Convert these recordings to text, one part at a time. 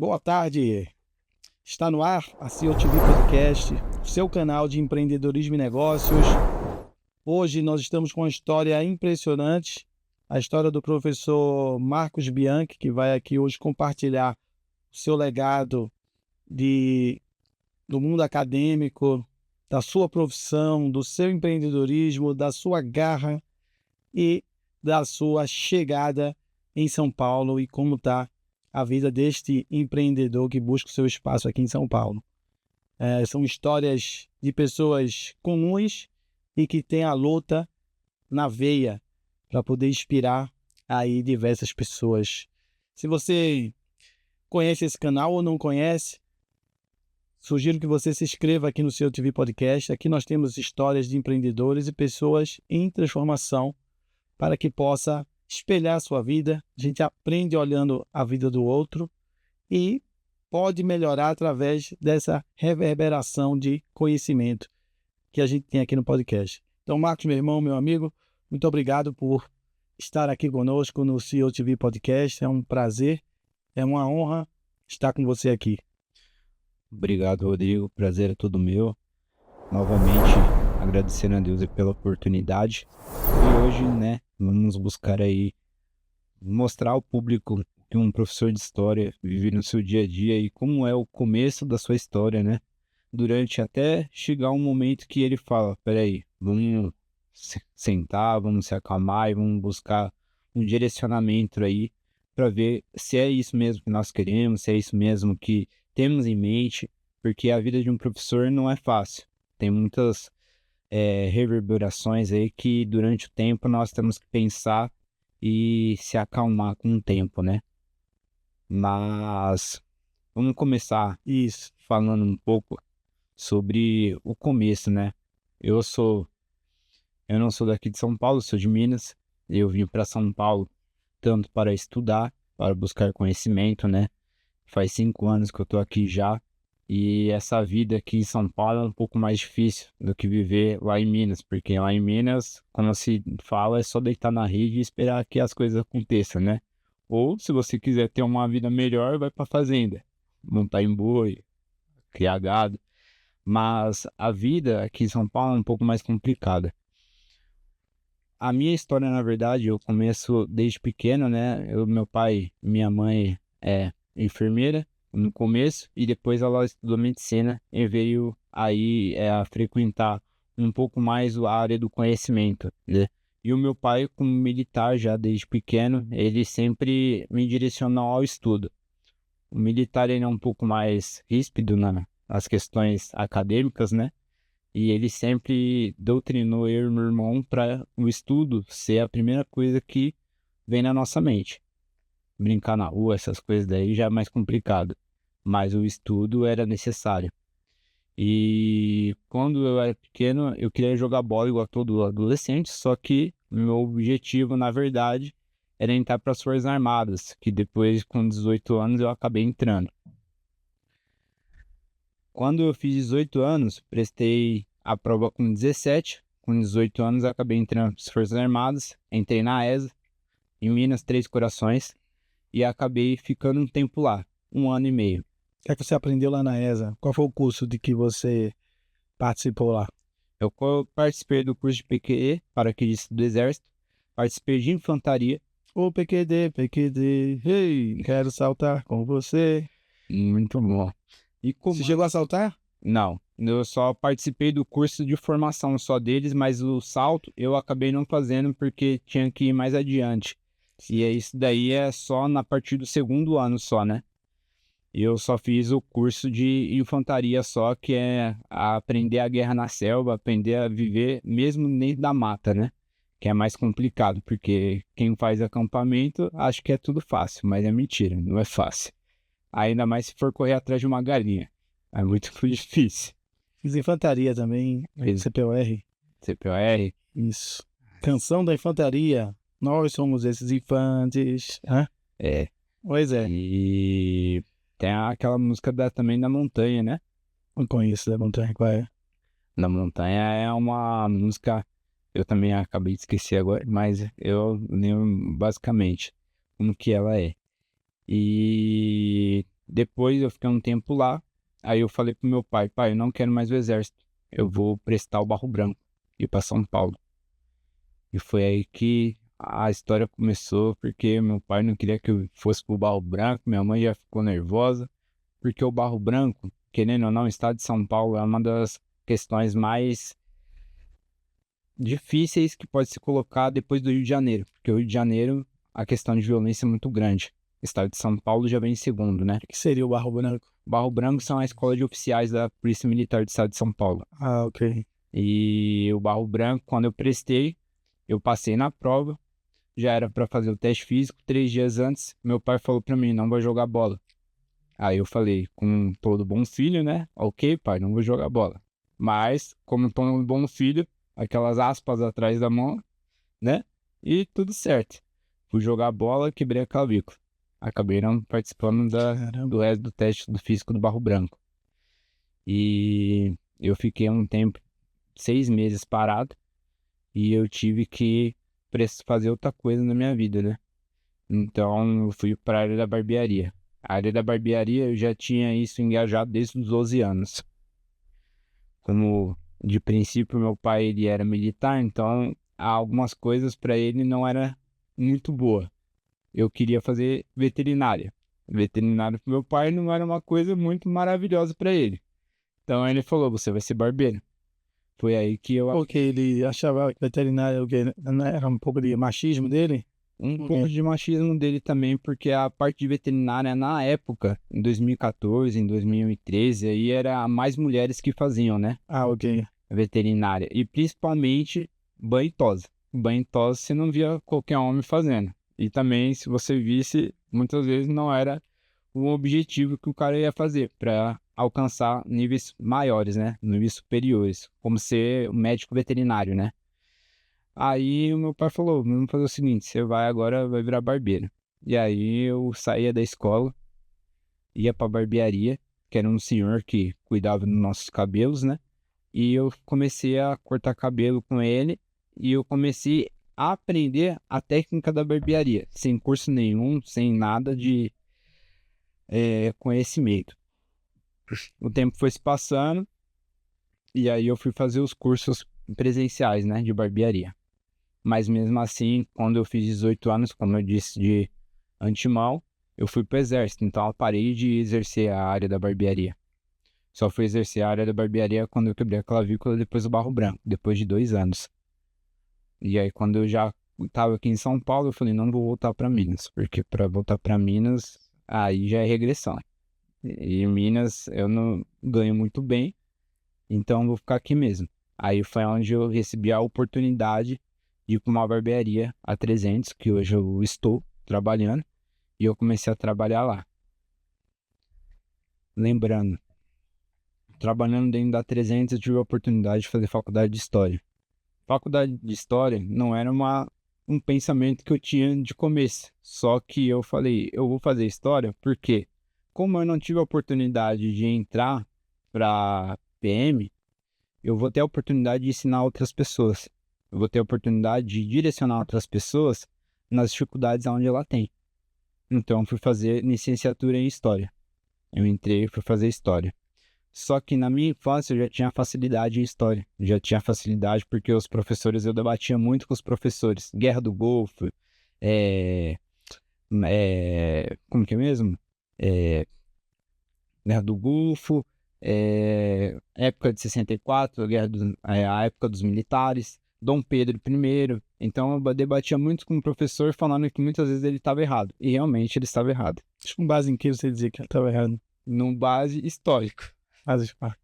Boa tarde, está no ar a CEOTV Podcast, seu canal de empreendedorismo e negócios. Hoje nós estamos com uma história impressionante, a história do professor Marcos Bianchi, que vai aqui hoje compartilhar o seu legado do mundo acadêmico, da sua profissão, do seu empreendedorismo, da sua garra e da sua chegada em São Paulo e como está a vida deste empreendedor que busca o seu espaço aqui em São Paulo. São histórias de pessoas comuns e que têm a luta na veia para poder inspirar aí diversas pessoas. Se você conhece esse canal ou não conhece, sugiro que você se inscreva aqui no CEOTV Podcast. Aqui nós temos histórias de empreendedores e pessoas em transformação para que possa espelhar a sua vida. A gente aprende olhando a vida do outro e pode melhorar através dessa reverberação de conhecimento que a gente tem aqui no podcast. Então, Marcos, meu irmão, meu amigo, muito obrigado por estar aqui conosco no CEOTV Podcast. É um prazer, é uma honra estar com você aqui. Obrigado, Rodrigo. Prazer é todo meu. Novamente, agradecendo a Deus pela oportunidade. E hoje, vamos buscar aí mostrar ao público que um professor de história vive no seu dia a dia e como é o começo da sua história, né? Durante até chegar um momento que ele fala, peraí, vamos sentar, vamos se acalmar e vamos buscar um direcionamento aí para ver se é isso mesmo que nós queremos, se é isso mesmo que temos em mente, porque a vida de um professor não é fácil. Tem muitas reverberações aí que durante o tempo nós temos que pensar e se acalmar com o tempo, né? Mas vamos começar Isso. falando um pouco sobre o começo, né? Eu não sou daqui de São Paulo, sou de Minas. Eu vim para São Paulo tanto para estudar, para buscar conhecimento, né? Faz 5 anos que eu tô aqui já. E essa vida aqui em São Paulo é um pouco mais difícil do que viver lá em Minas, porque lá em Minas, quando se fala, é só deitar na rede e esperar que as coisas aconteçam, né? Ou, se você quiser ter uma vida melhor, vai pra fazenda, montar em boi, criar gado. Mas a vida aqui em São Paulo é um pouco mais complicada. A minha história, na verdade, eu começo desde pequeno, né? Meu pai e minha mãe é enfermeira no começo e depois ela estudou medicina e veio aí a frequentar um pouco mais a área do conhecimento, né? E o meu pai, como militar já desde pequeno, ele sempre me direcionou ao estudo. O militar ele é um pouco mais ríspido nas questões acadêmicas, né? E ele sempre doutrinou eu e meu irmão para o estudo ser a primeira coisa que vem na nossa mente. Brincar na rua, essas coisas daí já é mais complicado. Mas o estudo era necessário. E quando eu era pequeno, eu queria jogar bola igual todo adolescente, só que meu objetivo, na verdade, era entrar para as Forças Armadas, que depois, com 18 anos, eu acabei entrando. Quando eu fiz 18 anos, prestei a prova com 17. Com 18 anos, acabei entrando nas Forças Armadas, entrei na ESA, em Minas Três Corações, e acabei ficando um tempo lá, 1 ano e meio. O que é que você aprendeu lá na ESA? Qual foi o curso de que você participou lá? Eu participei do curso de PQE, paraquedista do Exército, participei de infantaria. Ô PQD, PQD, hey, quero saltar com você. Muito bom. E Você chegou a saltar? Não, eu só participei do curso de formação só deles, mas o salto eu acabei não fazendo porque tinha que ir mais adiante. E isso daí é só na partir do 2º ano só, né? Eu só fiz o curso de infantaria só, que é aprender a guerra na selva, aprender a viver mesmo dentro da mata, né? Que é mais complicado, porque quem faz acampamento acha que é tudo fácil, mas é mentira, não é fácil. Ainda mais se for correr atrás de uma galinha. É muito difícil. Fiz infantaria também, CPOR. CPOR? Isso. Canção da Infantaria. Nós somos esses infantes. Hã? É. Pois é. E tem aquela música também da montanha, né? Não conheço da montanha, qual é? Da montanha é uma música, eu também acabei de esquecer agora, mas eu lembro basicamente como que ela é. E Depois eu fiquei um tempo lá, aí eu falei pro meu pai, eu não quero mais o exército, eu vou prestar o Barro Branco, ir para São Paulo. E foi aí que a história começou, porque meu pai não queria que eu fosse pro Barro Branco, minha mãe já ficou nervosa, porque o Barro Branco, querendo ou não, o estado de São Paulo é uma das questões mais difíceis que pode se colocar depois do Rio de Janeiro, porque o Rio de Janeiro, a questão de violência é muito grande. O estado de São Paulo já vem em segundo, né? O que seria o Barro Branco? Barro Branco são a escola de oficiais da Polícia Militar do estado de São Paulo. Ah, ok. E o Barro Branco, quando eu prestei, eu passei na prova, já era para fazer o teste físico. 3 dias antes, meu pai falou para mim, não vou jogar bola. Aí eu falei, com todo bom filho, né? Ok, pai, não vou jogar bola. Mas, como todo bom filho, aquelas aspas atrás da mão, né? E tudo certo. Fui jogar bola, quebrei a clavícula. Acabei não participando do resto do teste do físico do Barro Branco. E eu fiquei um tempo, 6 meses parado, e eu tive que fazer outra coisa na minha vida, né? Então eu fui para a área da barbearia. A área da barbearia eu já tinha isso engajado desde os 12 anos. Como de princípio meu pai ele era militar, então algumas coisas para ele não era muito boa. Eu queria fazer veterinária. Veterinária para meu pai não era uma coisa muito maravilhosa para ele. Então ele falou, você vai ser barbeiro. Foi aí que eu... Porque ele achava que veterinário não era um pouco de machismo dele? pouco de machismo dele também, porque a parte de veterinária na época, em 2014, em 2013, aí era mais mulheres que faziam, né? Ah, ok. Veterinária. E principalmente banho e tosa. Banho e tosa você não via qualquer homem fazendo. E também, se você visse, muitas vezes não era o objetivo que o cara ia fazer para alcançar níveis maiores, né? Níveis superiores, como ser um médico veterinário, né? Aí o meu pai falou, vamos fazer o seguinte, você vai virar barbeiro. E aí eu saía da escola, ia pra barbearia, que era um senhor que cuidava dos nossos cabelos, né? E eu comecei a cortar cabelo com ele e eu comecei a aprender a técnica da barbearia, sem curso nenhum, sem nada de conhecimento. O tempo foi se passando e aí eu fui fazer os cursos presenciais, né, de barbearia. Mas mesmo assim, quando eu fiz 18 anos, como eu disse de antemão, eu fui pro exército, então eu parei de exercer a área da barbearia. Só fui exercer a área da barbearia quando eu quebrei a clavícula depois do Barro Branco, depois de 2 anos. E aí quando eu já estava aqui em São Paulo, eu falei, não vou voltar para Minas, porque para voltar para Minas, aí já é regressão. E em Minas eu não ganho muito bem, então eu vou ficar aqui mesmo. Aí foi onde eu recebi a oportunidade de ir para uma barbearia a 300, que hoje eu estou trabalhando, e eu comecei a trabalhar lá. Lembrando, trabalhando dentro da 300, eu tive a oportunidade de fazer faculdade de História. Faculdade de História não era um pensamento que eu tinha de começo, só que eu falei, eu vou fazer História porque, como eu não tive a oportunidade de entrar para PM, eu vou ter a oportunidade de ensinar outras pessoas. Eu vou ter a oportunidade de direcionar outras pessoas nas dificuldades onde ela tem. Então, eu fui fazer licenciatura em História. Eu entrei e fui fazer História. Só que na minha infância eu já tinha facilidade em História. Já tinha facilidade porque os professores, eu debatia muito com os professores. Guerra do Golfo, como que é mesmo? Guerra do Golfo, época de 64, a época dos militares, Dom Pedro I. Então eu debatia muito com o professor falando que muitas vezes ele estava errado. E realmente ele estava errado. Com base em que você dizia que ele estava errado? Num base histórica.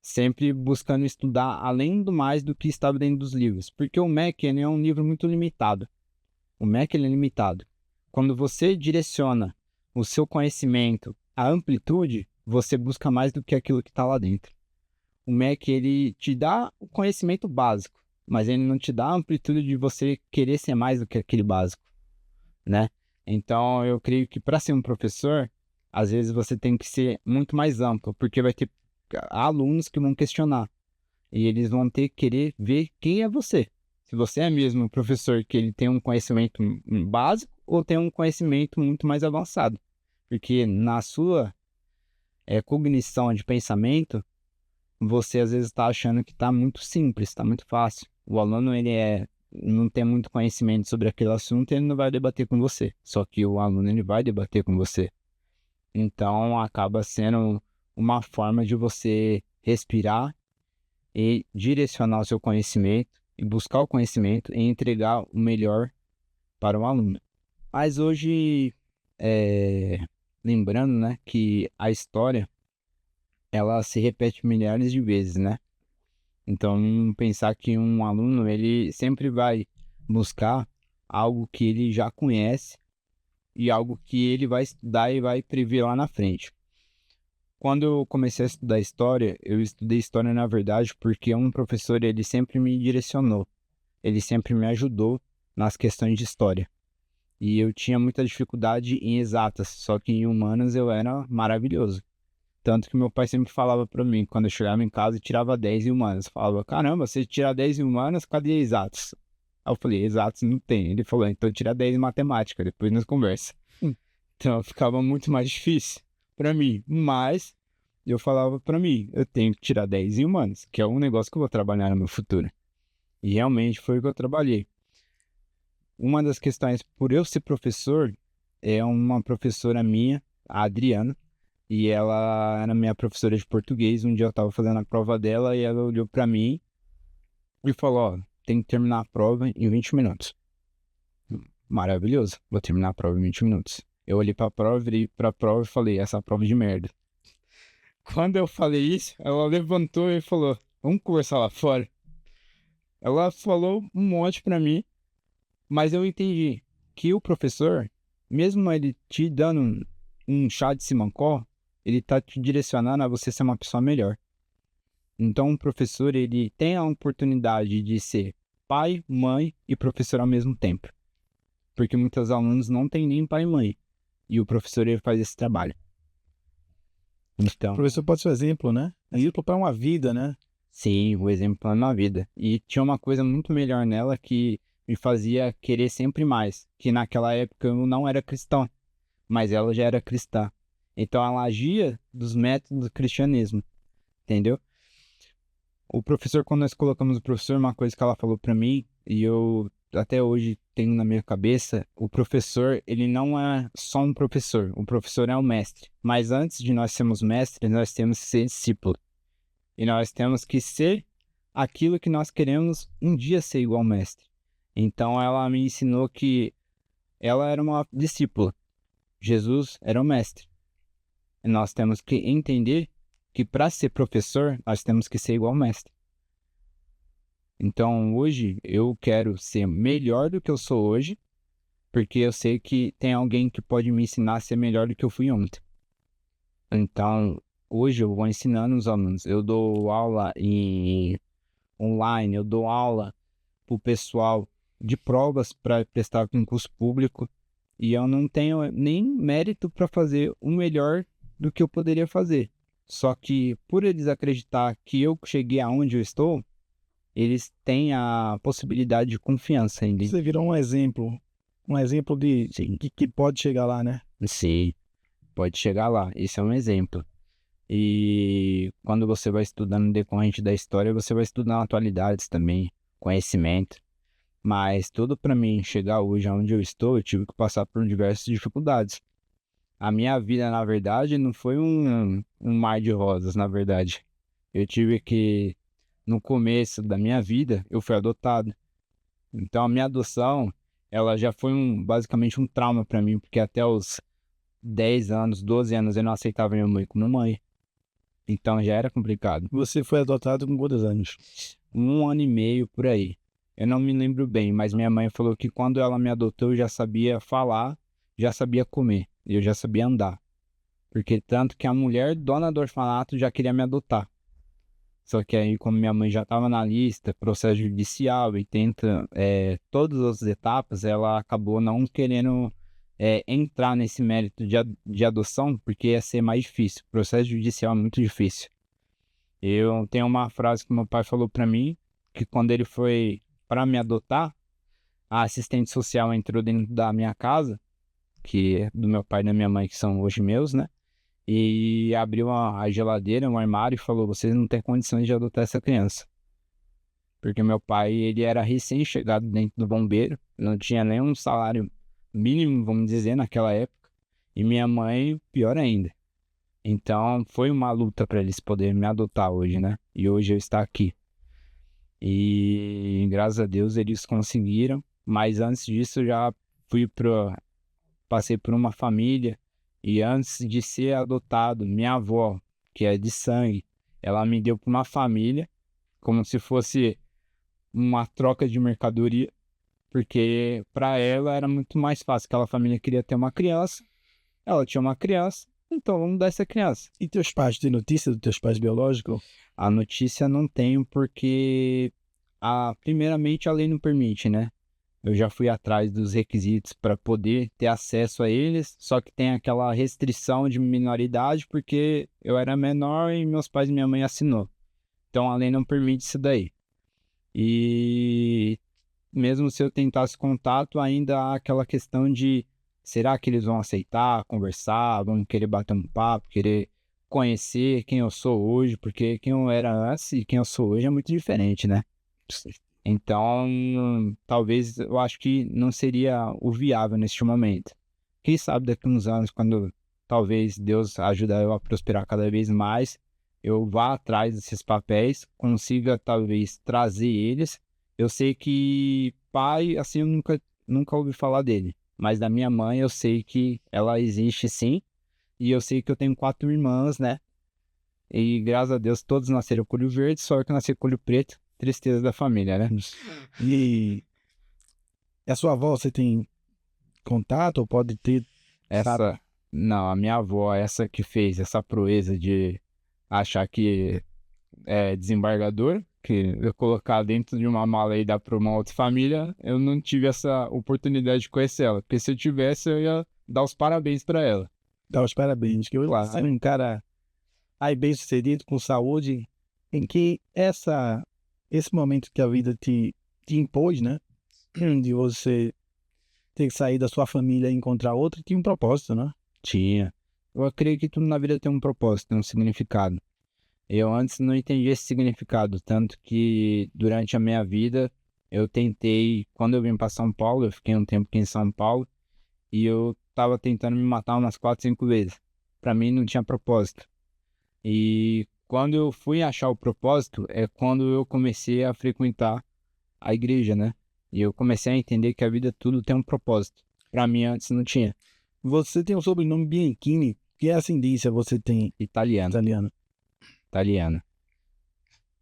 Sempre buscando estudar além do mais do que estava dentro dos livros. Porque o MEC ele é um livro muito limitado. O MEC ele é limitado. Quando você direciona o seu conhecimento à amplitude, você busca mais do que aquilo que está lá dentro. O MEC ele te dá o conhecimento básico, mas ele não te dá a amplitude de você querer ser mais do que aquele básico, né? Então eu creio que para ser um professor, às vezes você tem que ser muito mais amplo, porque vai ter alunos que vão questionar e eles vão ter que querer ver quem é você. Se você é mesmo um professor que ele tem um conhecimento básico ou tem um conhecimento muito mais avançado. Porque na sua cognição de pensamento, você às vezes está achando que está muito simples, está muito fácil. O aluno, não tem muito conhecimento sobre aquele assunto, ele não vai debater com você. Só que o aluno, ele vai debater com você. Então, acaba sendo uma forma de você respirar e direcionar o seu conhecimento, e buscar o conhecimento e entregar o melhor para o aluno. Mas hoje, lembrando, né, que a história, ela se repete milhares de vezes, né? Então, pensar que um aluno, ele sempre vai buscar algo que ele já conhece e algo que ele vai estudar e vai prever lá na frente. Quando eu comecei a estudar história, eu estudei história, na verdade, porque um professor, ele sempre me direcionou. Ele sempre me ajudou nas questões de história. E eu tinha muita dificuldade em exatas, só que em humanas eu era maravilhoso. Tanto que meu pai sempre falava pra mim, quando eu chegava em casa e tirava 10 em humanas. Falava, caramba, você tira 10 em humanas, cadê exatos? Aí eu falei, exatos não tem. Ele falou, então tira 10 em matemática, depois nós conversa. Então ficava muito mais difícil pra mim. Mas eu falava pra mim, eu tenho que tirar 10 em humanas, que é um negócio que eu vou trabalhar no meu futuro. E realmente foi o que eu trabalhei. Uma das questões, por eu ser professor, é uma professora minha, a Adriana, e ela era minha professora de português. Um dia eu tava fazendo a prova dela e ela olhou pra mim e falou, ó, tem que terminar a prova em 20 minutos. Maravilhoso, vou terminar a prova em 20 minutos. Eu olhei pra prova, virei pra prova e falei, essa prova é de merda. Quando eu falei isso, ela levantou e falou, vamos conversar lá fora. Ela falou um monte pra mim, mas eu entendi que o professor, mesmo ele te dando um chá de Simancol, ele tá te direcionando a você ser uma pessoa melhor. Então, o professor, ele tem a oportunidade de ser pai, mãe e professor ao mesmo tempo. Porque muitos alunos não têm nem pai e mãe. E o professor, ele faz esse trabalho. Então, O professor pode ser um exemplo, né? Exemplo para uma vida, né? sim, o exemplo na vida. E tinha uma coisa muito melhor nela que me fazia querer sempre mais. Que naquela época eu não era cristão, mas ela já era cristã. Então ela agia dos métodos do cristianismo, entendeu? O professor, quando nós colocamos o professor, uma coisa que ela falou pra mim, e eu até hoje tenho na minha cabeça, o professor, ele não é só um professor, o professor é um mestre. Mas antes de nós sermos mestres, nós temos que ser discípulo. E nós temos que ser aquilo que nós queremos um dia ser igual ao mestre. Então ela me ensinou que ela era uma discípula. Jesus era o mestre. E nós temos que entender que para ser professor, nós temos que ser igual ao mestre. Então hoje eu quero ser melhor do que eu sou hoje, porque eu sei que tem alguém que pode me ensinar a ser melhor do que eu fui ontem. Então hoje eu vou ensinando os alunos. Eu dou aula online, eu dou aula para o pessoal de provas para prestar concurso público, e eu não tenho nem mérito para fazer o melhor do que eu poderia fazer. Só que por eles acreditar que eu cheguei aonde eu estou, eles têm a possibilidade de confiança ainda. Você virou um exemplo de que pode chegar lá, né? Sim, pode chegar lá. Esse é um exemplo. E quando você vai estudando no decorrente da história, você vai estudando atualidades também, conhecimento. Mas tudo para mim chegar hoje aonde eu estou, eu tive que passar por diversas dificuldades. A minha vida, na verdade, não foi um mar de rosas, na verdade. Eu tive que, no começo da minha vida, eu fui adotado. Então a minha adoção, ela já foi basicamente um trauma para mim, porque até os 10 anos, 12 anos, eu não aceitava minha mãe como mãe. Então já era complicado. Você foi adotado com quantos anos? 1 ano e meio por aí. Eu não me lembro bem, mas minha mãe falou que quando ela me adotou, eu já sabia falar, já sabia comer, e eu já sabia andar. Porque tanto que a mulher dona do orfanato já queria me adotar. Só que aí, como minha mãe já estava na lista, processo judicial e tenta todas as etapas, ela acabou não querendo entrar nesse mérito de adoção, porque ia ser mais difícil. O processo judicial é muito difícil. Eu tenho uma frase que meu pai falou para mim, que quando ele foi para me adotar, a assistente social entrou dentro da minha casa, que é do meu pai e da minha mãe, que são hoje meus, né? e abriu a geladeira, um armário e falou: vocês não têm condições de adotar essa criança. Porque meu pai, ele era recém-chegado dentro do bombeiro, não tinha nem um salário mínimo, vamos dizer, naquela época. E minha mãe, pior ainda. Então, foi uma luta para eles poderem me adotar hoje, né? E hoje eu estou aqui. E graças a Deus eles conseguiram. Mas antes disso, eu já passei por uma família. E antes de ser adotado, minha avó, que é de sangue, ela me deu para uma família, como se fosse uma troca de mercadoria, porque para ela era muito mais fácil. Aquela família queria ter uma criança, ela tinha uma criança, então vamos dar essa criança. E teus pais, tem notícia dos teus pais biológicos? A notícia não tenho porque, primeiramente, a lei não permite, né? Eu já fui atrás dos requisitos para poder ter acesso a eles, só que tem aquela restrição de minoridade porque eu era menor e meus pais e minha mãe assinou. Então a lei não permite isso daí. E mesmo se eu tentasse contato, ainda há aquela questão de será que eles vão aceitar, conversar, vão querer bater um papo, querer conhecer quem eu sou hoje, porque quem eu era antes e quem eu sou hoje é muito diferente, né? Então, talvez eu acho que não seria o viável neste momento. Quem sabe daqui a uns anos, quando talvez Deus ajude eu a prosperar cada vez mais, eu vá atrás desses papéis, consiga talvez trazer eles. Eu sei que pai, assim, eu nunca ouvi falar dele. Mas da minha mãe eu sei que ela existe sim. E eu sei que eu tenho 4 irmãs, né? E graças a Deus todos nasceram com olho verde, só eu que nasci com olho preto. Tristeza da família, né? E a sua avó, você tem contato ou pode ter? Não, a minha avó, essa que fez essa proeza de achar que é desembargador, que eu colocar dentro de uma mala e dar para uma outra família, eu não tive essa oportunidade de conhecer ela. Porque se eu tivesse, eu ia dar os parabéns para ela. Dar os parabéns, que eu Claro. um cara aí bem-sucedido, com saúde, em que esse momento que a vida te impôs, né? De você ter que sair da sua família e encontrar outra, tinha um propósito, né? Tinha. Eu acredito que tudo na vida tem um propósito, tem um significado. Eu antes não entendi esse significado, tanto que durante a minha vida eu tentei, quando eu vim para São Paulo, eu fiquei um tempo aqui em São Paulo e eu tava tentando me matar umas 4, 5 vezes. Para mim não tinha propósito. E quando eu fui achar o propósito é quando eu comecei a frequentar a igreja, né? E eu comecei a entender que a vida tudo tem um propósito. Para mim antes não tinha. Você tem o sobrenome Bianchini, que ascendência você tem? Italiano.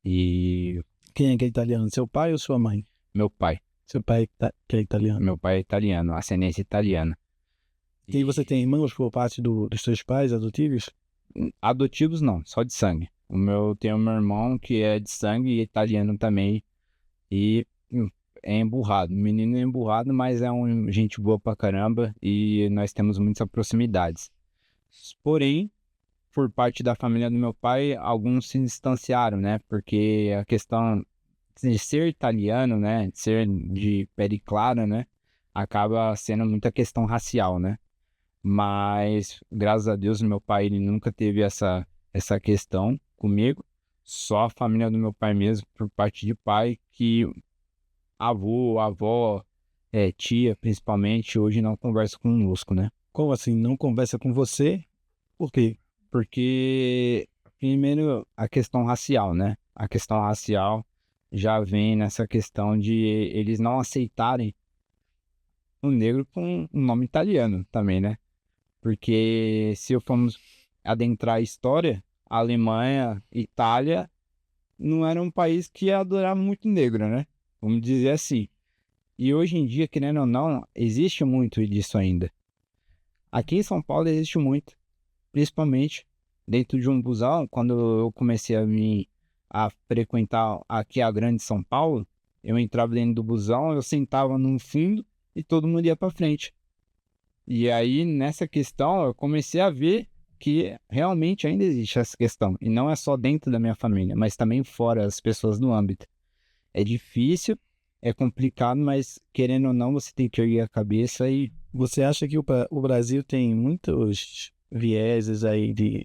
E Quem é que é italiano? Seu pai ou sua mãe? meu pai. Seu pai que é italiano. Meu pai é italiano, ascendência italiana. E você tem irmãos por parte dos seus pais adotivos? Adotivos não, só de sangue. Tenho meu irmão que é de sangue e italiano também. E é emburrado. O menino é emburrado, mas é gente boa pra caramba e nós temos muitas proximidades. Porém, por parte da família do meu pai, alguns se distanciaram, né? Porque a questão de ser italiano, né? De ser de pele clara, né? Acaba sendo muita questão racial, né? Mas, graças a Deus, meu pai ele nunca teve essa questão comigo. Só a família do meu pai mesmo, por parte de pai, que avô, avó, tia, principalmente, hoje não conversa conosco, né? Como assim? Não conversa com você? Por quê? Porque, primeiro, a questão racial, né? A questão racial já vem nessa questão de eles não aceitarem o negro com um nome italiano também, né? Porque se formos adentrar a história, a Alemanha, Itália, não era um país que ia adorar muito negro, né? Vamos dizer assim. E hoje em dia, querendo ou não, existe muito disso ainda. Aqui em São Paulo existe muito, principalmente dentro de um busão, quando eu comecei a frequentar aqui a grande São Paulo, eu entrava dentro do busão, eu sentava no fundo e todo mundo ia para frente. E aí, nessa questão, eu comecei a ver que realmente ainda existe essa questão. E não é só dentro da minha família, mas também fora, as pessoas no âmbito. É difícil, é complicado, mas querendo ou não, você tem que erguer a cabeça e... Você acha que o Brasil tem muitos vieses aí de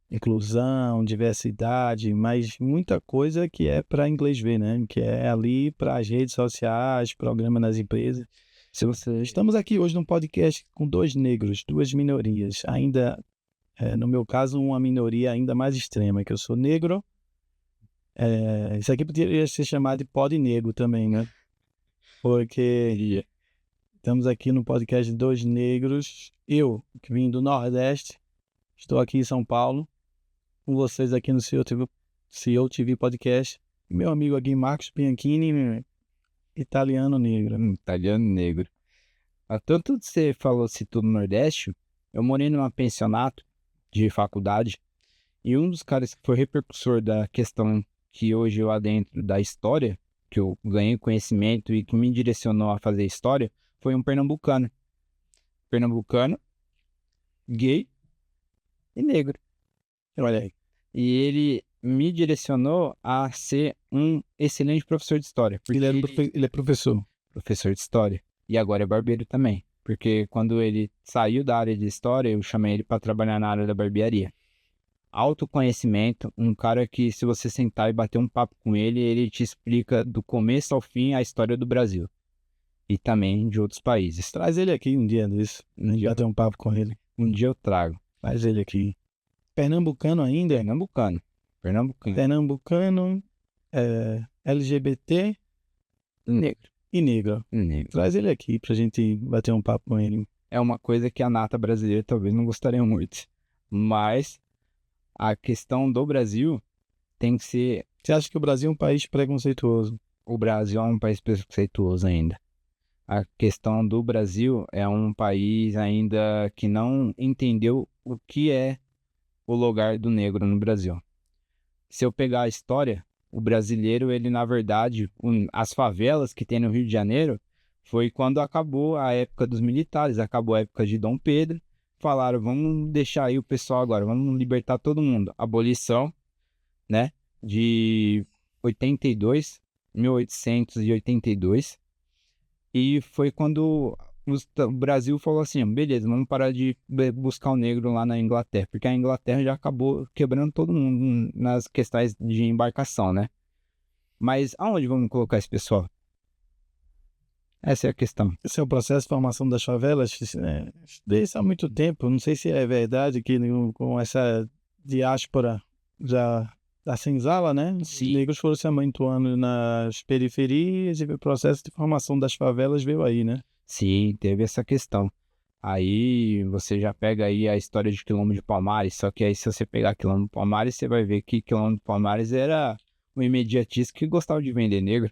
inclusão, diversidade, mas muita coisa que é para inglês ver, né? Que é ali para as redes sociais, programa nas empresas. Estamos aqui hoje num podcast com 2 negros, 2 minorias, ainda, no meu caso, uma minoria ainda mais extrema, que eu sou negro. Isso aqui poderia ser chamado de pod negro também, né? Porque estamos aqui no podcast de 2 negros. Eu, que vim do Nordeste, estou aqui em São Paulo, com vocês aqui no CEO TV Podcast. E meu amigo aqui, Marcos Bianchini, italiano negro. Italiano negro. Tanto você citou no Nordeste, eu morei numa pensionato de faculdade e um dos caras que foi repercussor da questão que hoje eu adentro da história, que eu ganhei conhecimento e que me direcionou a fazer história, foi um pernambucano. Pernambucano, gay e negro. Olha aí. E ele me direcionou a ser um excelente professor de história. Porque Ele é professor. Professor de história. E agora é barbeiro também. Porque quando ele saiu da área de história, eu chamei ele para trabalhar na área da barbearia. Autoconhecimento, um cara que se você sentar e bater um papo com ele, ele te explica do começo ao fim a história do Brasil. E também de outros países. Traz ele aqui um dia desse. Bater um papo com ele. Um dia eu trago. Traz ele aqui. Pernambucano ainda? Pernambucano, LGBT negro. E negro. Traz ele aqui pra gente bater um papo com ele. É uma coisa que a nata brasileira talvez não gostaria muito. Mas a questão do Brasil tem que ser... Você acha que o Brasil é um país preconceituoso? O Brasil é um país preconceituoso ainda. A questão do Brasil é um país ainda que não entendeu o que é o lugar do negro no Brasil. Se eu pegar a história, o brasileiro, ele na verdade, as favelas que tem no Rio de Janeiro, foi quando acabou a época dos militares, acabou a época de Dom Pedro, falaram, vamos deixar aí o pessoal agora, vamos libertar todo mundo. Abolição, né, de 1882, e foi quando o Brasil falou assim, beleza, vamos parar de buscar o negro lá na Inglaterra, porque a Inglaterra já acabou quebrando todo mundo nas questões de embarcação, né? Mas aonde vamos colocar esse pessoal? Essa é a questão. Esse é o processo de formação das favelas, desde há muito tempo. Não sei se é verdade que com essa diáspora da senzala, né? Sim. Os negros foram se amontoando nas periferias e o processo de formação das favelas veio aí, né? Sim, teve essa questão. Aí você já pega aí a história de Quilombo de Palmares, só que aí se você pegar Quilombo de Palmares, você vai ver que Quilombo de Palmares era um imediatista que gostava de vender negro.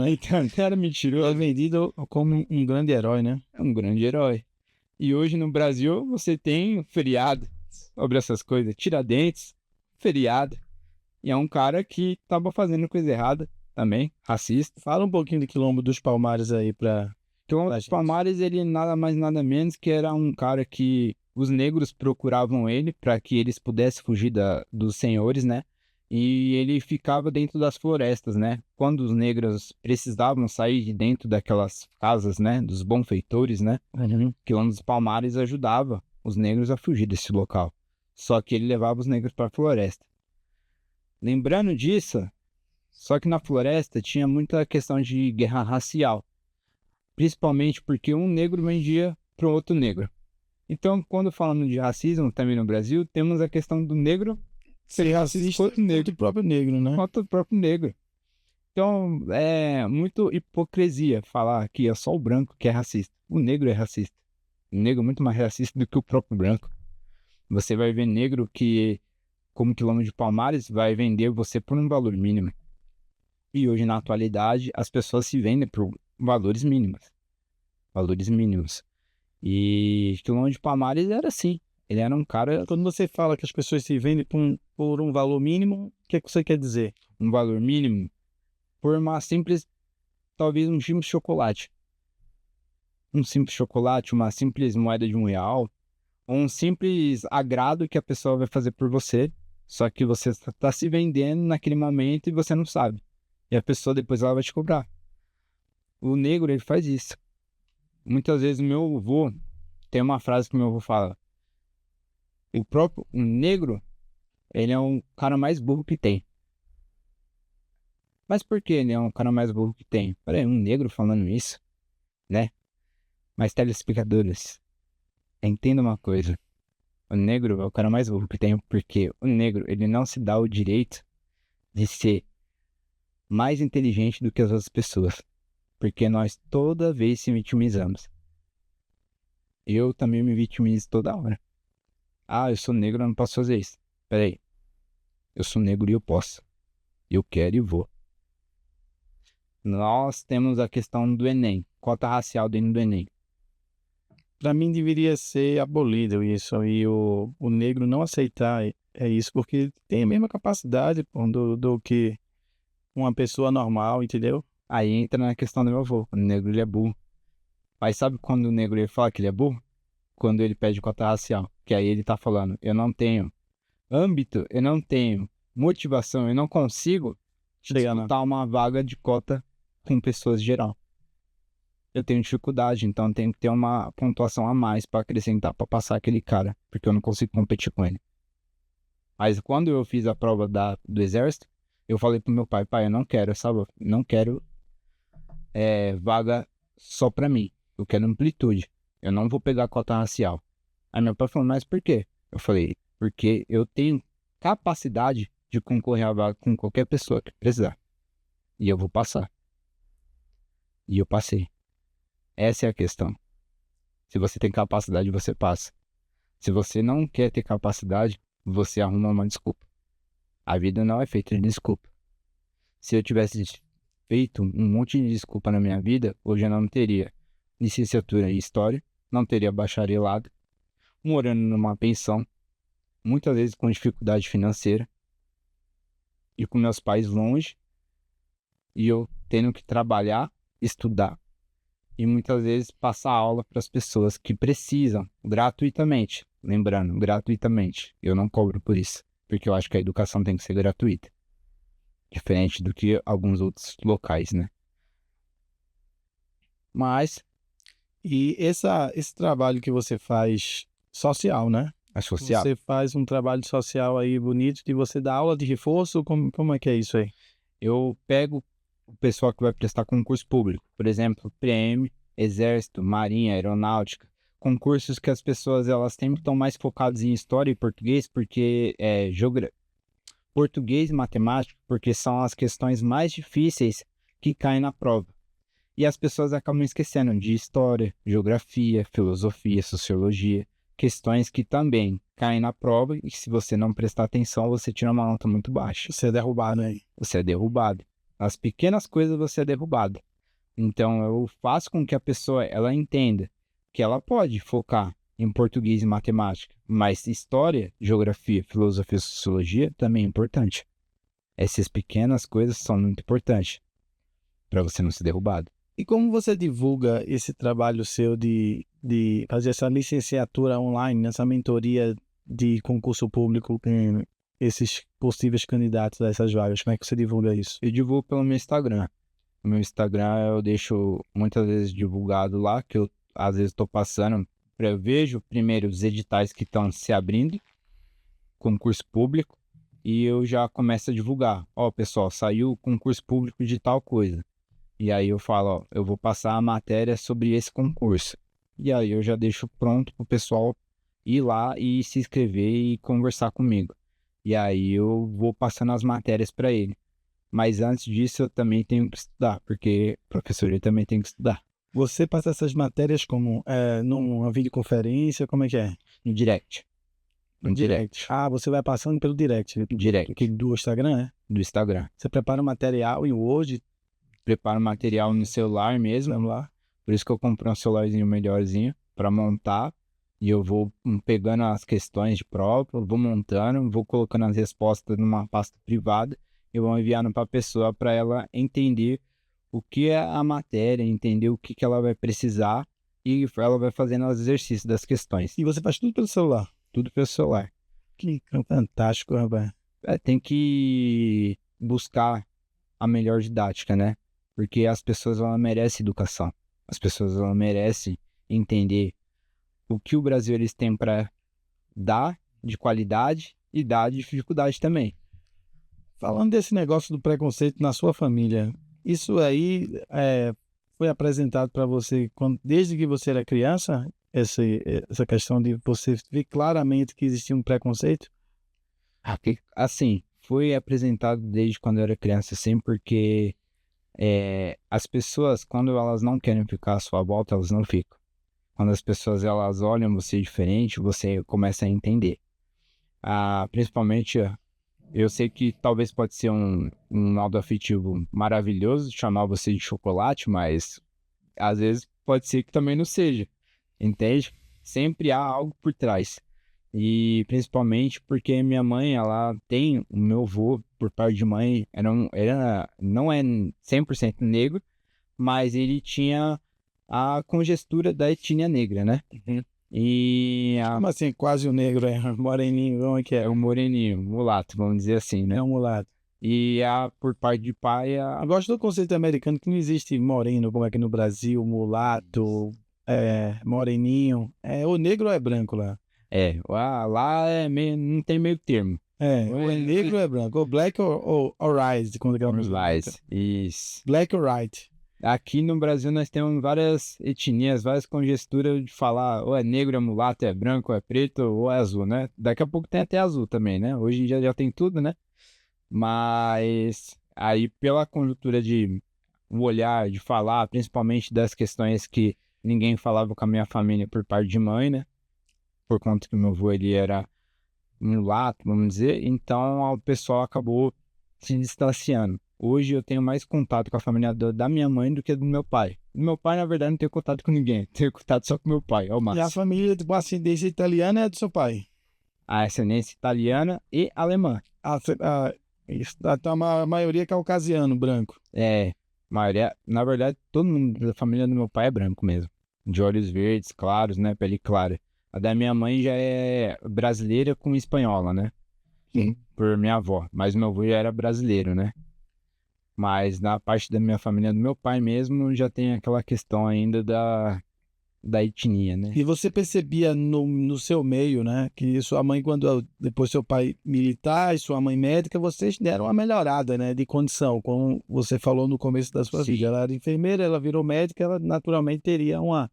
Então, era mentiroso, é vendido como um grande herói, né? É um grande herói. E hoje no Brasil você tem feriado sobre essas coisas, Tiradentes, feriado. E é um cara que tava fazendo coisa errada também, racista. Fala um pouquinho de Quilombo dos Palmares aí pra... Quilombo dos Palmares, ele nada mais nada menos que era um cara que os negros procuravam ele para que eles pudessem fugir dos senhores, né? E ele ficava dentro das florestas, né? Quando os negros precisavam sair de dentro daquelas casas, né? Dos benfeitores, né? Quilombo dos Palmares ajudava os negros a fugir desse local. Só que ele levava os negros para a floresta. Lembrando disso, só que na floresta tinha muita questão de guerra racial. Principalmente porque um negro vendia para o outro negro. Então, quando falamos de racismo também no Brasil, temos a questão do negro ser racista contra o próprio negro, né? Contra o próprio negro. Então, é muito hipocrisia falar que é só o branco que é racista. O negro é racista. O negro é muito mais racista do que o próprio branco. Você vai ver negro que, como Quilombo de Palmares, vai vender você por um valor mínimo. E hoje, na atualidade, as pessoas se vendem por valores mínimos. Valores mínimos. E Quilombo de Palmares era assim. Ele era um cara... Quando você fala que as pessoas se vendem por um valor mínimo, o que é que você quer dizer? Um valor mínimo por uma simples... Talvez um simples chocolate. Um simples chocolate, uma simples moeda de R$1. Ou um simples agrado que a pessoa vai fazer por você. Só que você está se vendendo naquele momento e você não sabe. E a pessoa depois ela vai te cobrar. O negro, ele faz isso. Muitas vezes meu avô... Tem uma frase que meu avô fala. o negro, ele é um cara mais burro que tem. Mas por que ele é um cara mais burro que tem? Peraí, um negro falando isso, né? Mas telespectadores, entenda uma coisa. O negro é o cara mais burro que tem, porque o negro, ele não se dá o direito de ser mais inteligente do que as outras pessoas. Porque nós toda vez se vitimizamos. Eu também me vitimizo toda hora. Ah, eu sou negro, eu não posso fazer isso. Peraí. Eu sou negro e eu posso. Eu quero e vou. Nós temos a questão do Enem. Cota racial dentro do Enem. Para mim deveria ser abolido isso, e o negro não aceitar isso, porque tem a mesma capacidade, pô, do que uma pessoa normal, entendeu? Aí entra na questão do meu avô. O negro, ele é burro. Mas sabe quando o negro ele fala que ele é burro? Quando ele pede cota racial. Que aí ele tá falando, eu não tenho âmbito, eu não tenho motivação, eu não consigo disputar uma vaga de cota com pessoas geral. Eu tenho dificuldade, então tenho que ter uma pontuação a mais para acrescentar, para passar aquele cara, porque eu não consigo competir com ele. Mas quando eu fiz a prova do exército, eu falei pro meu pai, eu não quero, sabe? Não quero vaga só para mim. Eu quero amplitude. Eu não vou pegar cota racial. Aí meu pai falou, mas por quê? Eu falei, porque eu tenho capacidade de concorrer à vaga com qualquer pessoa que precisar. E eu vou passar. E eu passei. Essa é a questão. Se você tem capacidade, você passa. Se você não quer ter capacidade, você arruma uma desculpa. A vida não é feita de desculpa. Se eu tivesse feito um monte de desculpa na minha vida, hoje eu não teria licenciatura em História, não teria bacharelado, morando numa pensão, muitas vezes com dificuldade financeira, e com meus pais longe, e eu tendo que trabalhar, estudar, e muitas vezes passar aula para as pessoas que precisam, gratuitamente. Lembrando, gratuitamente. Eu não cobro por isso, porque eu acho que a educação tem que ser gratuita. Diferente do que alguns outros locais, né? Mas... E esse trabalho que você faz social, né? É social. Você faz um trabalho social aí bonito de você dar aula de reforço, como é que é isso aí? Eu pego o pessoal que vai prestar concurso público, por exemplo, PM, Exército, Marinha, Aeronáutica, concursos que as pessoas elas sempre estão mais focadas em história e português, porque português e matemática, porque são as questões mais difíceis que caem na prova. E as pessoas acabam esquecendo de história, geografia, filosofia, sociologia, questões que também caem na prova e se você não prestar atenção, você tira uma nota muito baixa. Você é derrubado aí. Você é derrubado. As pequenas coisas você é derrubado. Então eu faço com que a pessoa ela entenda que ela pode focar em português e matemática, mas história, geografia, filosofia e sociologia também é importante. Essas pequenas coisas são muito importantes para você não ser derrubado. E como você divulga esse trabalho seu de fazer essa licenciatura online, nessa mentoria de concurso público com esses possíveis candidatos a essas vagas? Como é que você divulga isso? Eu divulgo pelo meu Instagram. No meu Instagram eu deixo muitas vezes divulgado lá, que eu às vezes estou passando, eu vejo primeiro os editais que estão se abrindo, concurso público, e eu já começo a divulgar. Ó, pessoal, saiu o concurso público de tal coisa. E aí eu falo, ó, eu vou passar a matéria sobre esse concurso. E aí eu já deixo pronto pro pessoal ir lá e se inscrever e conversar comigo. E aí eu vou passando as matérias para ele. Mas antes disso eu também tenho que estudar, porque professor ele também tem que estudar. Você passa essas matérias como numa videoconferência, como é que é? No direct. No direct. Ah, você vai passando pelo direct. Direct. Do Instagram, né? Do Instagram. Você prepara o material em Word? Preparo material no celular mesmo. Vamos lá. Por isso que eu comprei um celularzinho melhorzinho para montar. E eu vou pegando as questões de prova, vou montando, vou colocando as respostas numa pasta privada e vou enviando para a pessoa para ela entender o que é a matéria, entender o que ela vai precisar e ela vai fazendo os exercícios das questões. E você faz tudo pelo celular? Tudo pelo celular. Que fantástico, rapaz. Tem que buscar a melhor didática, né? Porque as pessoas elas merecem educação. As pessoas elas merecem entender o que o Brasil eles têm para dar de qualidade e dá dificuldade também. Falando desse negócio do preconceito na sua família, isso aí foi apresentado para você desde que você era criança? Essa questão de você ver claramente que existia um preconceito? Assim, foi apresentado desde quando eu era criança, assim, porque as pessoas, quando elas não querem ficar à sua volta, elas não ficam. Quando as pessoas elas olham você diferente, você começa a entender. Principalmente, eu sei que talvez pode ser um modo afetivo maravilhoso chamar você de chocolate, mas às vezes pode ser que também não seja, entende? Sempre há algo por trás. E principalmente porque minha mãe, ela tem o meu avô, por parte de mãe, não é 100% negro, mas ele tinha a congestura da etnia negra, né? E Como assim, quase o negro é moreninho, como é que é é? o moreninho, mulato, vamos dizer assim, né? É um mulato. E por parte de pai, Eu gosto do conceito americano que não existe moreno, como é que no Brasil, mulato, moreninho. O negro é branco lá. lá é meio, não tem meio termo. Ou é negro ou é branco. Ou black or white, quando aquela Vamos música lá, canta. isso. Black or white. Aqui no Brasil nós temos várias etnias, várias congesturas de falar ou é negro, é mulato, é branco, é preto ou é azul, né? Daqui a pouco tem até azul também, né? Hoje em dia já tem tudo, né? Mas aí pela conjuntura de o olhar, de falar, principalmente das questões que ninguém falava com a minha família por parte de mãe, né? Por conta que meu avô ele era mulato, vamos dizer, então o pessoal acabou se distanciando. Hoje eu tenho mais contato com a família da minha mãe do que do meu pai. Do meu pai, na verdade, não tenho contato com ninguém. Tenho contato só com meu pai, é o E a máximo. família de ascendência italiana é do seu pai? A ascendência italiana e alemã. Então a maioria é caucasiano, branco. Maioria, na verdade, todo mundo da família do meu pai é branco mesmo. De olhos verdes, claros, né? Pele clara. A da minha mãe já é brasileira com espanhola, né? Sim. Por minha avó. Mas meu avô já era brasileiro, né? Mas na parte da minha família, do meu pai mesmo, já tem aquela questão ainda da etnia, né? E você percebia no seu meio, né, que sua mãe, depois seu pai militar e sua mãe médica, vocês deram uma melhorada, né, de condição, como você falou no começo da sua vida. Ela era enfermeira, ela virou médica, ela naturalmente teria uma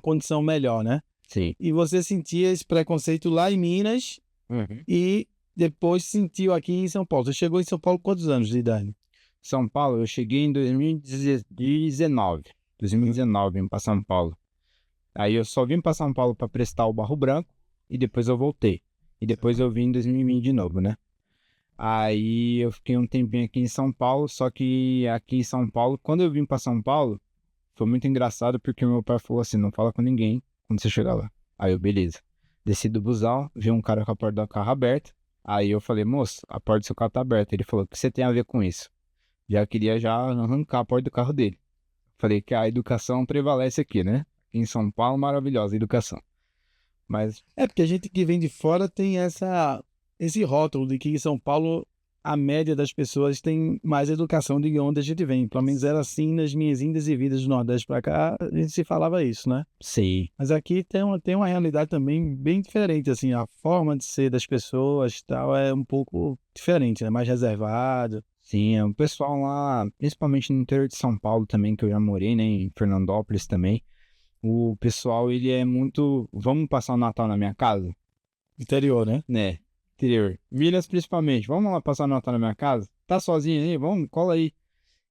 condição melhor, né? Sim. E você sentia esse preconceito lá em Minas e depois sentiu aqui em São Paulo. Você chegou em São Paulo com quantos anos de idade? São Paulo, eu cheguei em 2019 para São Paulo. Aí eu só vim para São Paulo para prestar o Barro Branco e depois eu voltei. E depois eu vim em 2020 de novo, né? Aí eu fiquei um tempinho aqui em São Paulo, só que aqui em São Paulo, quando eu vim para São Paulo, foi muito engraçado porque meu pai falou assim, não fala com ninguém quando você chegar lá. Aí eu, beleza. Desci do busão, vi um cara com a porta do carro aberta. Aí eu falei, moço, a porta do seu carro tá aberta. Ele falou, o que você tem a ver com isso? Já queria arrancar a porta do carro dele. Falei que a educação prevalece aqui, né? Em São Paulo, maravilhosa educação. Mas porque a gente que vem de fora tem esse rótulo de que em São Paulo a média das pessoas tem mais educação do que onde a gente vem. Pelo menos era assim nas minhas indas e vidas do Nordeste para cá, a gente se falava isso, né? sim, Mas aqui tem uma realidade também bem diferente, assim, a forma de ser das pessoas tal é um pouco diferente, né? Mais reservado. sim, o pessoal lá, principalmente no interior de São Paulo também, que eu já morei, né? Em Fernandópolis também. O pessoal, ele é muito, vamos passar o Natal na minha casa? Interior, né? Né, interior. Minas principalmente, vamos lá passar o Natal na minha casa? Tá sozinho aí? Vamos, cola aí.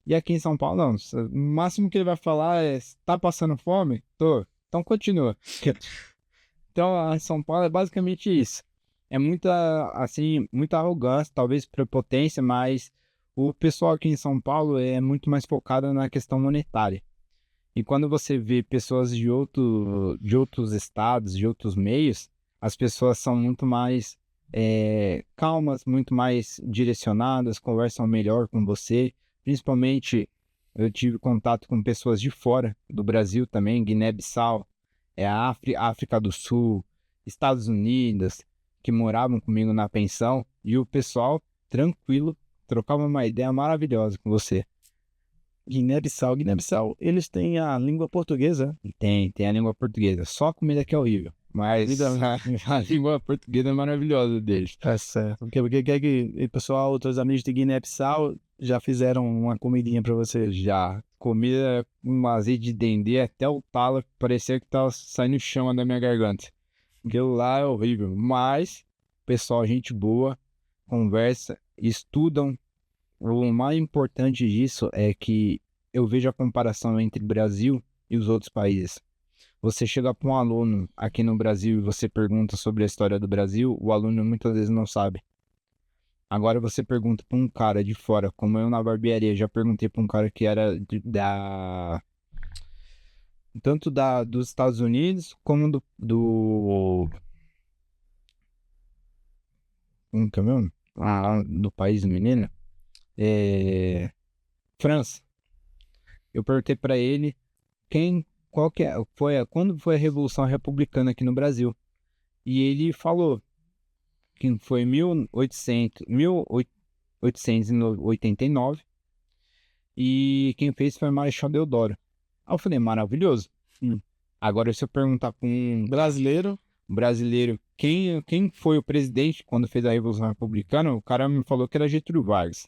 E aqui em São Paulo, não. O máximo que ele vai falar é, tá passando fome? Tô. Então continua. Então, em São Paulo é basicamente isso. É muita, assim, muita arrogância, talvez prepotência, mas o pessoal aqui em São Paulo é muito mais focado na questão monetária. E quando você vê pessoas de outros estados, de outros meios, as pessoas são muito mais calmas, muito mais direcionadas, conversam melhor com você. Principalmente, eu tive contato com pessoas de fora do Brasil também, Guiné-Bissau, a África do Sul, Estados Unidos, que moravam comigo na pensão, e o pessoal, tranquilo, trocava uma ideia maravilhosa com você. Guiné-Bissau, eles têm a língua portuguesa. Tem a língua portuguesa, só a comida que é horrível. Mas a língua portuguesa é maravilhosa deles. Tá certo. Porque quer que o pessoal, outros amigos de Guiné-Bissau já fizeram uma comidinha pra você? Já comida com azeite de dendê até o talo, parecia que tava saindo chama da minha garganta. Aquilo lá é horrível. Mas, pessoal, gente boa, conversa, estudam. O mais importante disso é que eu vejo a comparação entre o Brasil e os outros países. Você chega para um aluno aqui no Brasil e você pergunta sobre a história do Brasil, o aluno muitas vezes não sabe. Agora você pergunta para um cara de fora, como eu na barbearia, já perguntei para um cara que era tanto dos Estados Unidos como como que é mesmo? Do país do menino, França. Eu perguntei para ele quando foi a Revolução Republicana aqui no Brasil. E ele falou que foi 1889 e quem fez foi Marechal Deodoro. Aí eu falei, maravilhoso. Agora, se eu perguntar para um brasileiro quem foi o presidente quando fez a Revolução Republicana, o cara me falou que era Getúlio Vargas.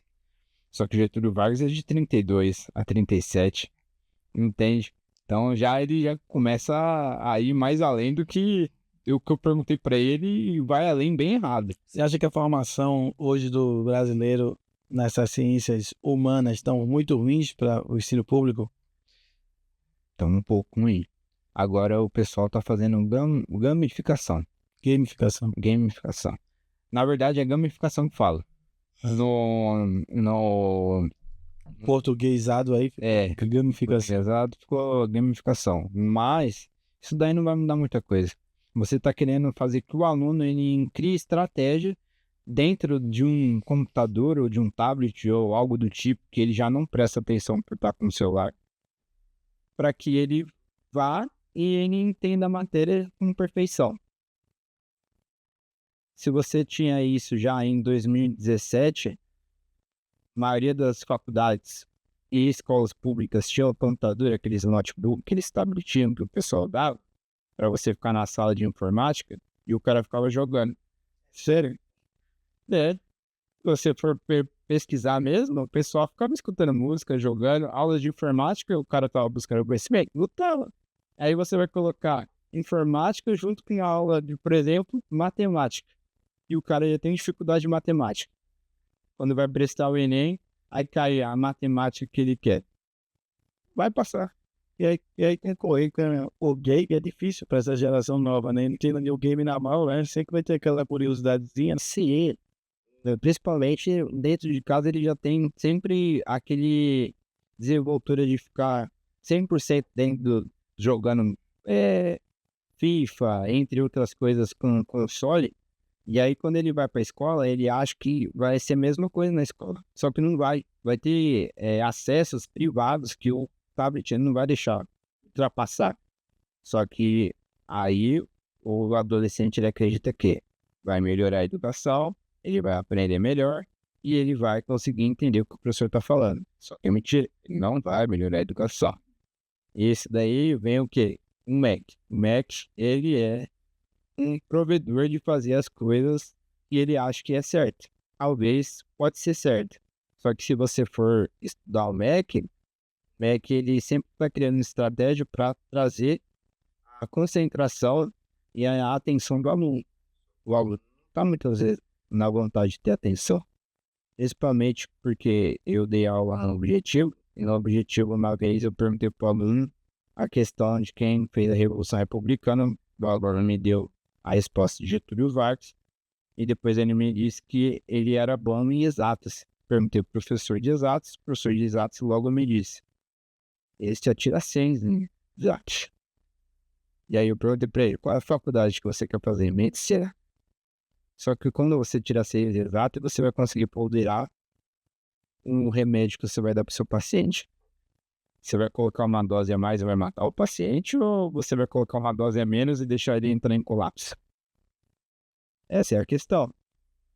Só que Getúlio Vargas é de 32 a 37, entende? Então ele já começa a ir mais além do que o que eu perguntei para ele e vai além bem errado. Você acha que a formação hoje do brasileiro nessas ciências humanas estão muito ruins para o ensino público? Então, um pouco ruim. Agora o pessoal está fazendo gamificação. Gamificação. Na verdade, é gamificação que fala. No Portuguesado aí, gamificação. Exato, ficou gamificação. Mas isso daí não vai mudar muita coisa. Você está querendo fazer que o aluno ele crie estratégia dentro de um computador ou de um tablet ou algo do tipo que ele já não presta atenção por estar com o celular, para que ele vá e ele entenda a matéria com perfeição. Se você tinha isso já em 2017, a maioria das faculdades e escolas públicas tinham computador, aqueles notebook, aqueles tabletinhos que o pessoal dava para você ficar na sala de informática e o cara ficava jogando. Sério? Se você for pesquisar mesmo, o pessoal ficava escutando música, jogando, aulas de informática, o cara tava buscando conhecimento, lutava. Aí você vai colocar informática junto com a aula de, por exemplo, matemática. E o cara já tem dificuldade de matemática. Quando vai prestar o Enem, aí cai a matemática que ele quer. Vai passar. E aí tem que correr, o game é difícil para essa geração nova, né? Não tem o game na mão, né? Sempre vai ter aquela curiosidadezinha. Sim, principalmente dentro de casa ele já tem sempre aquele desenvoltura de ficar 100% dentro jogando FIFA, entre outras coisas com console. E aí quando ele vai para a escola, ele acha que vai ser a mesma coisa na escola. Só que não vai. Vai ter acessos privados que o tablet não vai deixar ultrapassar. Só que aí o adolescente ele acredita que vai melhorar a educação, ele vai aprender melhor e ele vai conseguir entender o que o professor está falando. Só que é mentira, ele não vai melhorar a educação. Esse daí vem o quê? O Mac. O Mac, ele é um provedor de fazer as coisas e ele acha que é certo. Talvez pode ser certo. Só que se você for estudar o Mac ele sempre está criando estratégia para trazer a concentração e a atenção do aluno. O aluno está muitas vezes na vontade de ter atenção, principalmente porque eu dei aula no objetivo, e no objetivo uma vez eu perguntei para o aluno a questão de quem fez a Revolução Republicana, o aluno me deu a resposta de Getúlio Vargas, e depois ele me disse que ele era bom em exatas. Perguntei para o professor de exatas logo me disse, esse atira 100 em exatas. E aí eu perguntei para ele, qual é a faculdade que você quer fazer? Medicina. Só que quando você tira 6 exatas, você vai conseguir ponderar um remédio que você vai dar para o seu paciente. Você vai colocar uma dose a mais e vai matar o paciente, ou você vai colocar uma dose a menos e deixar ele entrar em colapso? Essa é a questão.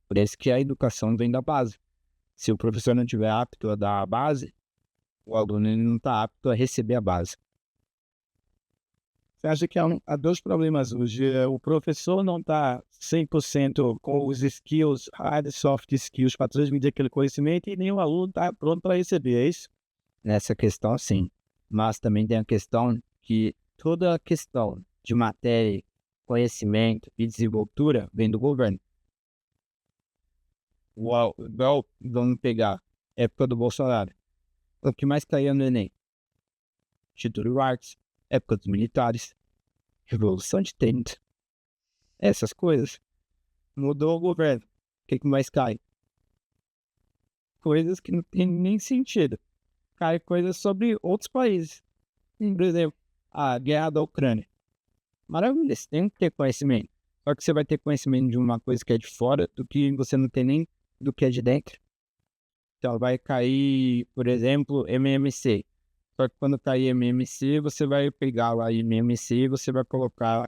Por isso que a educação vem da base. Se o professor não estiver apto a dar a base, o aluno não está apto a receber a base. Você acha que há dois problemas hoje? O professor não está 100% com os skills, hard e soft skills, para transmitir aquele conhecimento, e nem o aluno está pronto para receber, é isso? Nessa questão, sim. Mas também tem a questão que toda a questão de matéria, conhecimento e desenvoltura vem do governo. Igual, vamos pegar época do Bolsonaro. O que mais caía no Enem? Getúlio Vargas, época dos militares, Revolução de 30. Essas coisas. Mudou o governo. O que mais cai? Coisas que não tem nem sentido. Cai coisas sobre outros países. Por exemplo, a guerra da Ucrânia. Maravilha, você tem que ter conhecimento. Só que você vai ter conhecimento de uma coisa que é de fora do que você não tem nem do que é de dentro. Então vai cair, por exemplo, MMC. Só que quando cair MMC, você vai pegar lá MMC e você vai colocar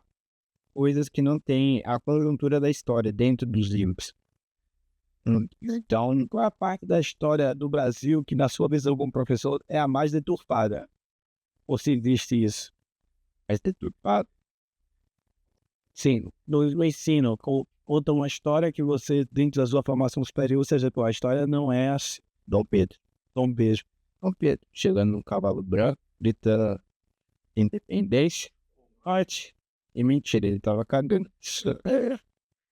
coisas que não tem a conjuntura da história dentro dos livros. Então, qual é a parte da história do Brasil que, na sua visão como professor, é a mais deturpada? Ou se existe isso? Mas deturpado. Sim, no ensino, conta uma história que você, dentro da sua formação superior, seja, pô, a história não é assim. Dom Pedro. Dom Pedro. Dom Pedro, chegando num cavalo branco, gritando independência, arte. E mentira, ele tava cagando.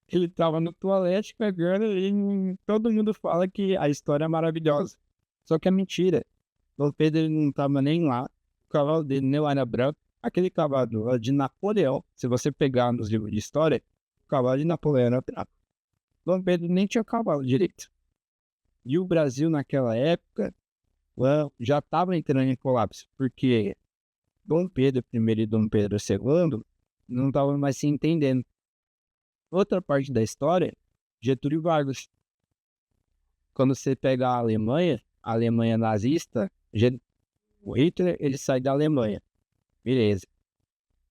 Ele tava no toalete cagando e todo mundo fala que a história é maravilhosa. Só que é mentira. Dom Pedro ele não tava nem lá, o cavalo dele nem era branco. Aquele cavalo de Napoleão, se você pegar nos livros de história, o cavalo de Napoleão era branco. Dom Pedro nem tinha cavalo direito. E o Brasil naquela época já estava entrando em colapso, porque Dom Pedro I e Dom Pedro II não estavam mais se entendendo. Outra parte da história, Getúlio Vargas. Quando você pega a Alemanha nazista, o Hitler ele sai da Alemanha. Beleza.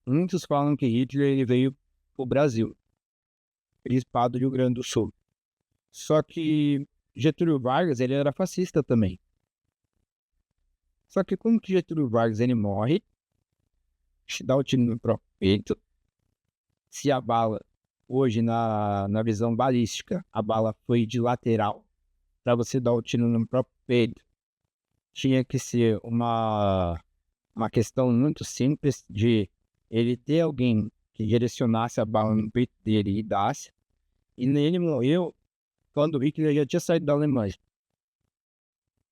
Muitos falam que Hitler ele veio para o Brasil, Principado do Rio Grande do Sul. Só que Getúlio Vargas ele era fascista também. Só que como que Getúlio Vargas ele morre, dá o tiro no próprio peito, se a bala, hoje na visão balística, a bala foi de lateral, para você dar o tiro no próprio peito, tinha que ser uma questão muito simples de ele ter alguém que direcionasse a bala no peito dele e dasse, e ele morreu quando o Hitler já tinha saído da Alemanha.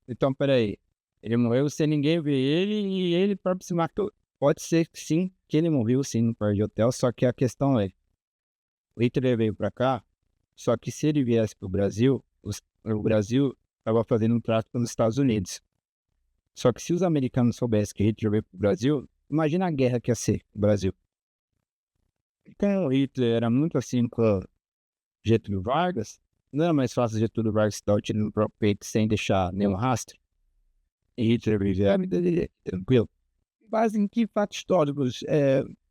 Então, peraí, ele morreu sem ninguém ver ele e ele próprio se matou. Pode ser que sim, que ele morreu sim no quarto de hotel, só que a questão é, o Hitler veio para cá, só que se ele viesse para o Brasil, o Brasil estava fazendo um trato com os Estados Unidos. Só que se os americanos soubessem que Hitler veio para o Brasil, imagina a guerra que ia ser no Brasil. Então o Hitler era muito assim com Getúlio Vargas, não era mais fácil Getúlio Vargas dar o tiro no próprio peito sem deixar nenhum rastro? E Hitler vivia a vida dele tranquilo. Mas em que fatos históricos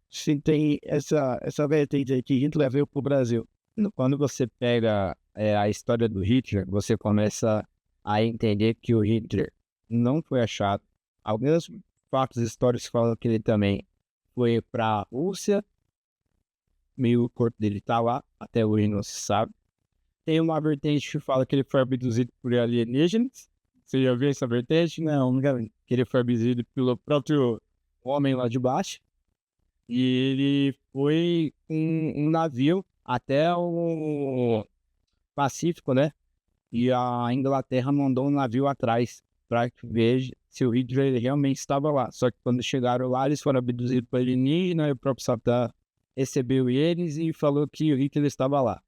se tem essa vertente aí que Hitler veio para o Brasil? Quando você pega a história do Hitler, você começa a entender que o Hitler não foi achado. Alguns fatos históricos falam que ele também foi para a Rússia, meio o corpo dele tá lá, até hoje não se sabe. Tem uma vertente que fala que ele foi abduzido por alienígenas. Você já viu essa vertente? Não, nunca vi. Que ele foi abduzido pelo próprio homem lá de baixo. E ele foi um navio até o Pacífico, né? E a Inglaterra mandou um navio atrás para ver se o Hitler realmente estava lá. Só que quando chegaram lá, eles foram abduzidos por alienígena e o próprio Satã recebeu eles e falou que o Hitler estava lá.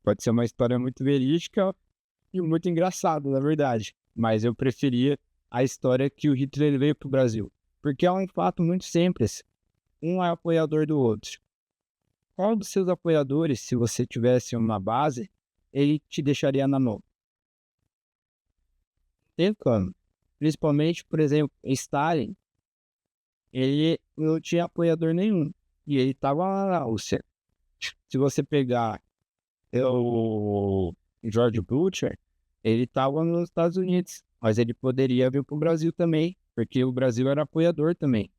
Pode ser uma história muito verídica e muito engraçada, na verdade. Mas eu preferia a história que o Hitler veio para o Brasil. Porque é um fato muito simples. Um é apoiador do outro. Qual dos seus apoiadores, se você tivesse uma base, ele te deixaria na mão? Tem como. Principalmente, por exemplo, Stalin, ele não tinha apoiador nenhum. E ele estava lá na Rússia. Se você pegar o George Bush, ele estava nos Estados Unidos. Mas ele poderia vir para o Brasil também, porque o Brasil era apoiador também.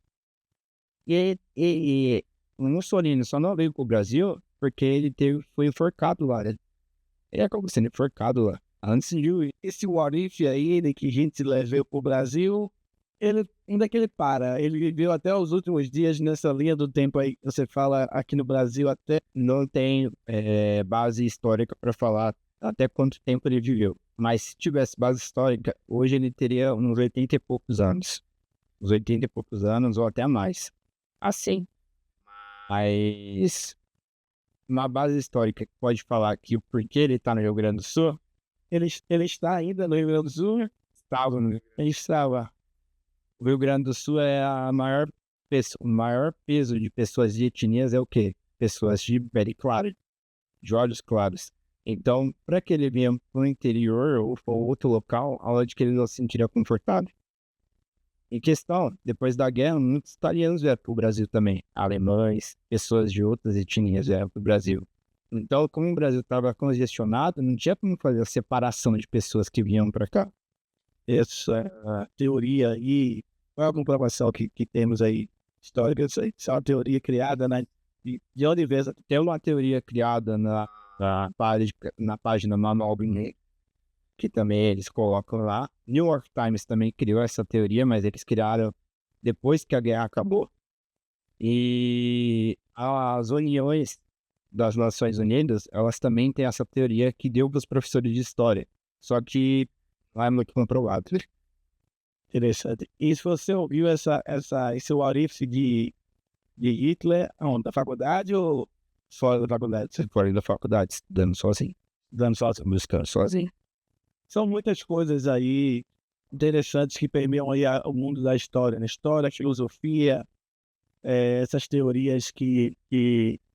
E o Mussolini só não veio pro Brasil porque foi enforcado lá, né? Ele acabou sendo enforcado lá. Antes de esse what if aí, né, que a gente levou pro Brasil, onde é que ele para? Ele viveu até os últimos dias nessa linha do tempo aí que você fala aqui no Brasil, até não tem base histórica para falar até quanto tempo ele viveu. Mas se tivesse base histórica, hoje ele teria uns 80 e poucos anos. Uns 80 e poucos anos ou até mais. Assim. Mas uma base histórica que pode falar que o porquê ele está no Rio Grande do Sul, Ele está ainda no Rio Grande do Sul? estava no Ele estava. O Rio Grande do Sul é o maior peso de pessoas de etnias é o quê? Pessoas de pele clara, de olhos claros. Então, para que ele venha para o interior ou para outro local, onde que ele não se sentiria confortável? Em questão, depois da guerra, muitos italianos vieram para o Brasil também. Alemães, pessoas de outras etnias vieram para o Brasil. Então, como o Brasil estava congestionado, não tinha como fazer a separação de pessoas que vinham para cá. Essa teoria aí, qual é a comprovação que temos aí histórica? Isso aí é uma teoria criada de onde veio essa. Tem uma teoria criada na página Manual do Inglês, que também eles colocam lá. New York Times também criou essa teoria, mas eles criaram depois que a guerra acabou. E as uniões das Nações Unidas, elas também têm essa teoria que deu para os professores de história. Só que não é muito comprovado. Interessante. E se você ouviu esse what if de Hitler, onde? Da faculdade ou fora da faculdade? Fora da faculdade, estudando sozinho, buscando sozinho. São muitas coisas aí interessantes que permeiam aí o mundo da história, né? História, filosofia, essas teorias que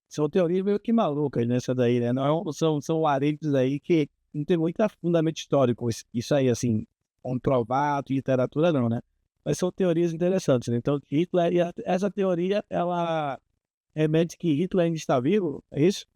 são teorias meio que malucas nessa daí, né? Não, são arentos aí que não tem muito fundamento histórico. Isso aí, assim, comprovado, literatura não, né? Mas são teorias interessantes, né? Então, Hitler, essa teoria, ela remete que Hitler ainda está vivo, é isso?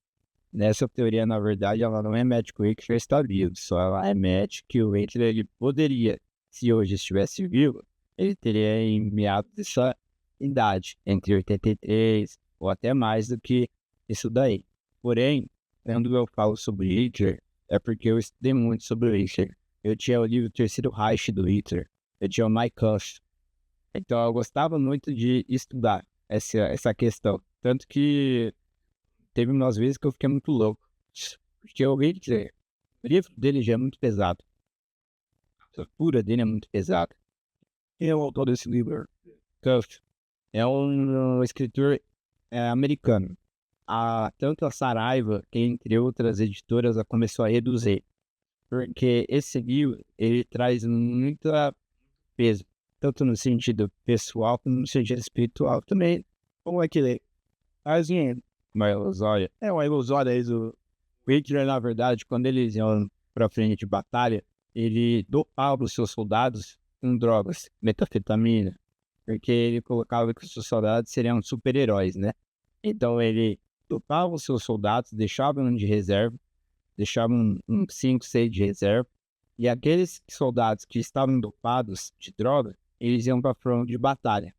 Nessa teoria, na verdade, ela não remete que o Hitler está vivo, só ela remete que o Hitler ele poderia, se hoje estivesse vivo, ele teria em meados dessa idade, entre 83 ou até mais do que isso daí. Porém, quando eu falo sobre Hitler, é porque eu estudei muito sobre o Hitler. Eu tinha o livro Terceiro Reich do Hitler, eu tinha o Mein Kampf. Então eu gostava muito de estudar essa questão. Tanto que teve umas vezes que eu fiquei muito louco. Porque o Hitler, o livro dele já é muito pesado. A tortura dele é muito pesada. Quem é o autor desse livro? Kampf é um escritor americano. Tanto a Saraiva, que entre outras editoras, ela começou a reduzir. Porque esse livro, ele traz muito peso. Tanto no sentido pessoal, como no sentido espiritual também. Como é que ele é? Assim, Uma ilusória. é uma ilusória aí do... O Hitler, na verdade, quando eles iam para frente de batalha, ele dopava os seus soldados com drogas, metafetamina, porque ele colocava que os seus soldados seriam super-heróis, né? Então ele dopava os seus soldados, deixava um de reserva, deixava uns 5, 6 de reserva, e aqueles soldados que estavam dopados de droga, eles iam para frente de batalha.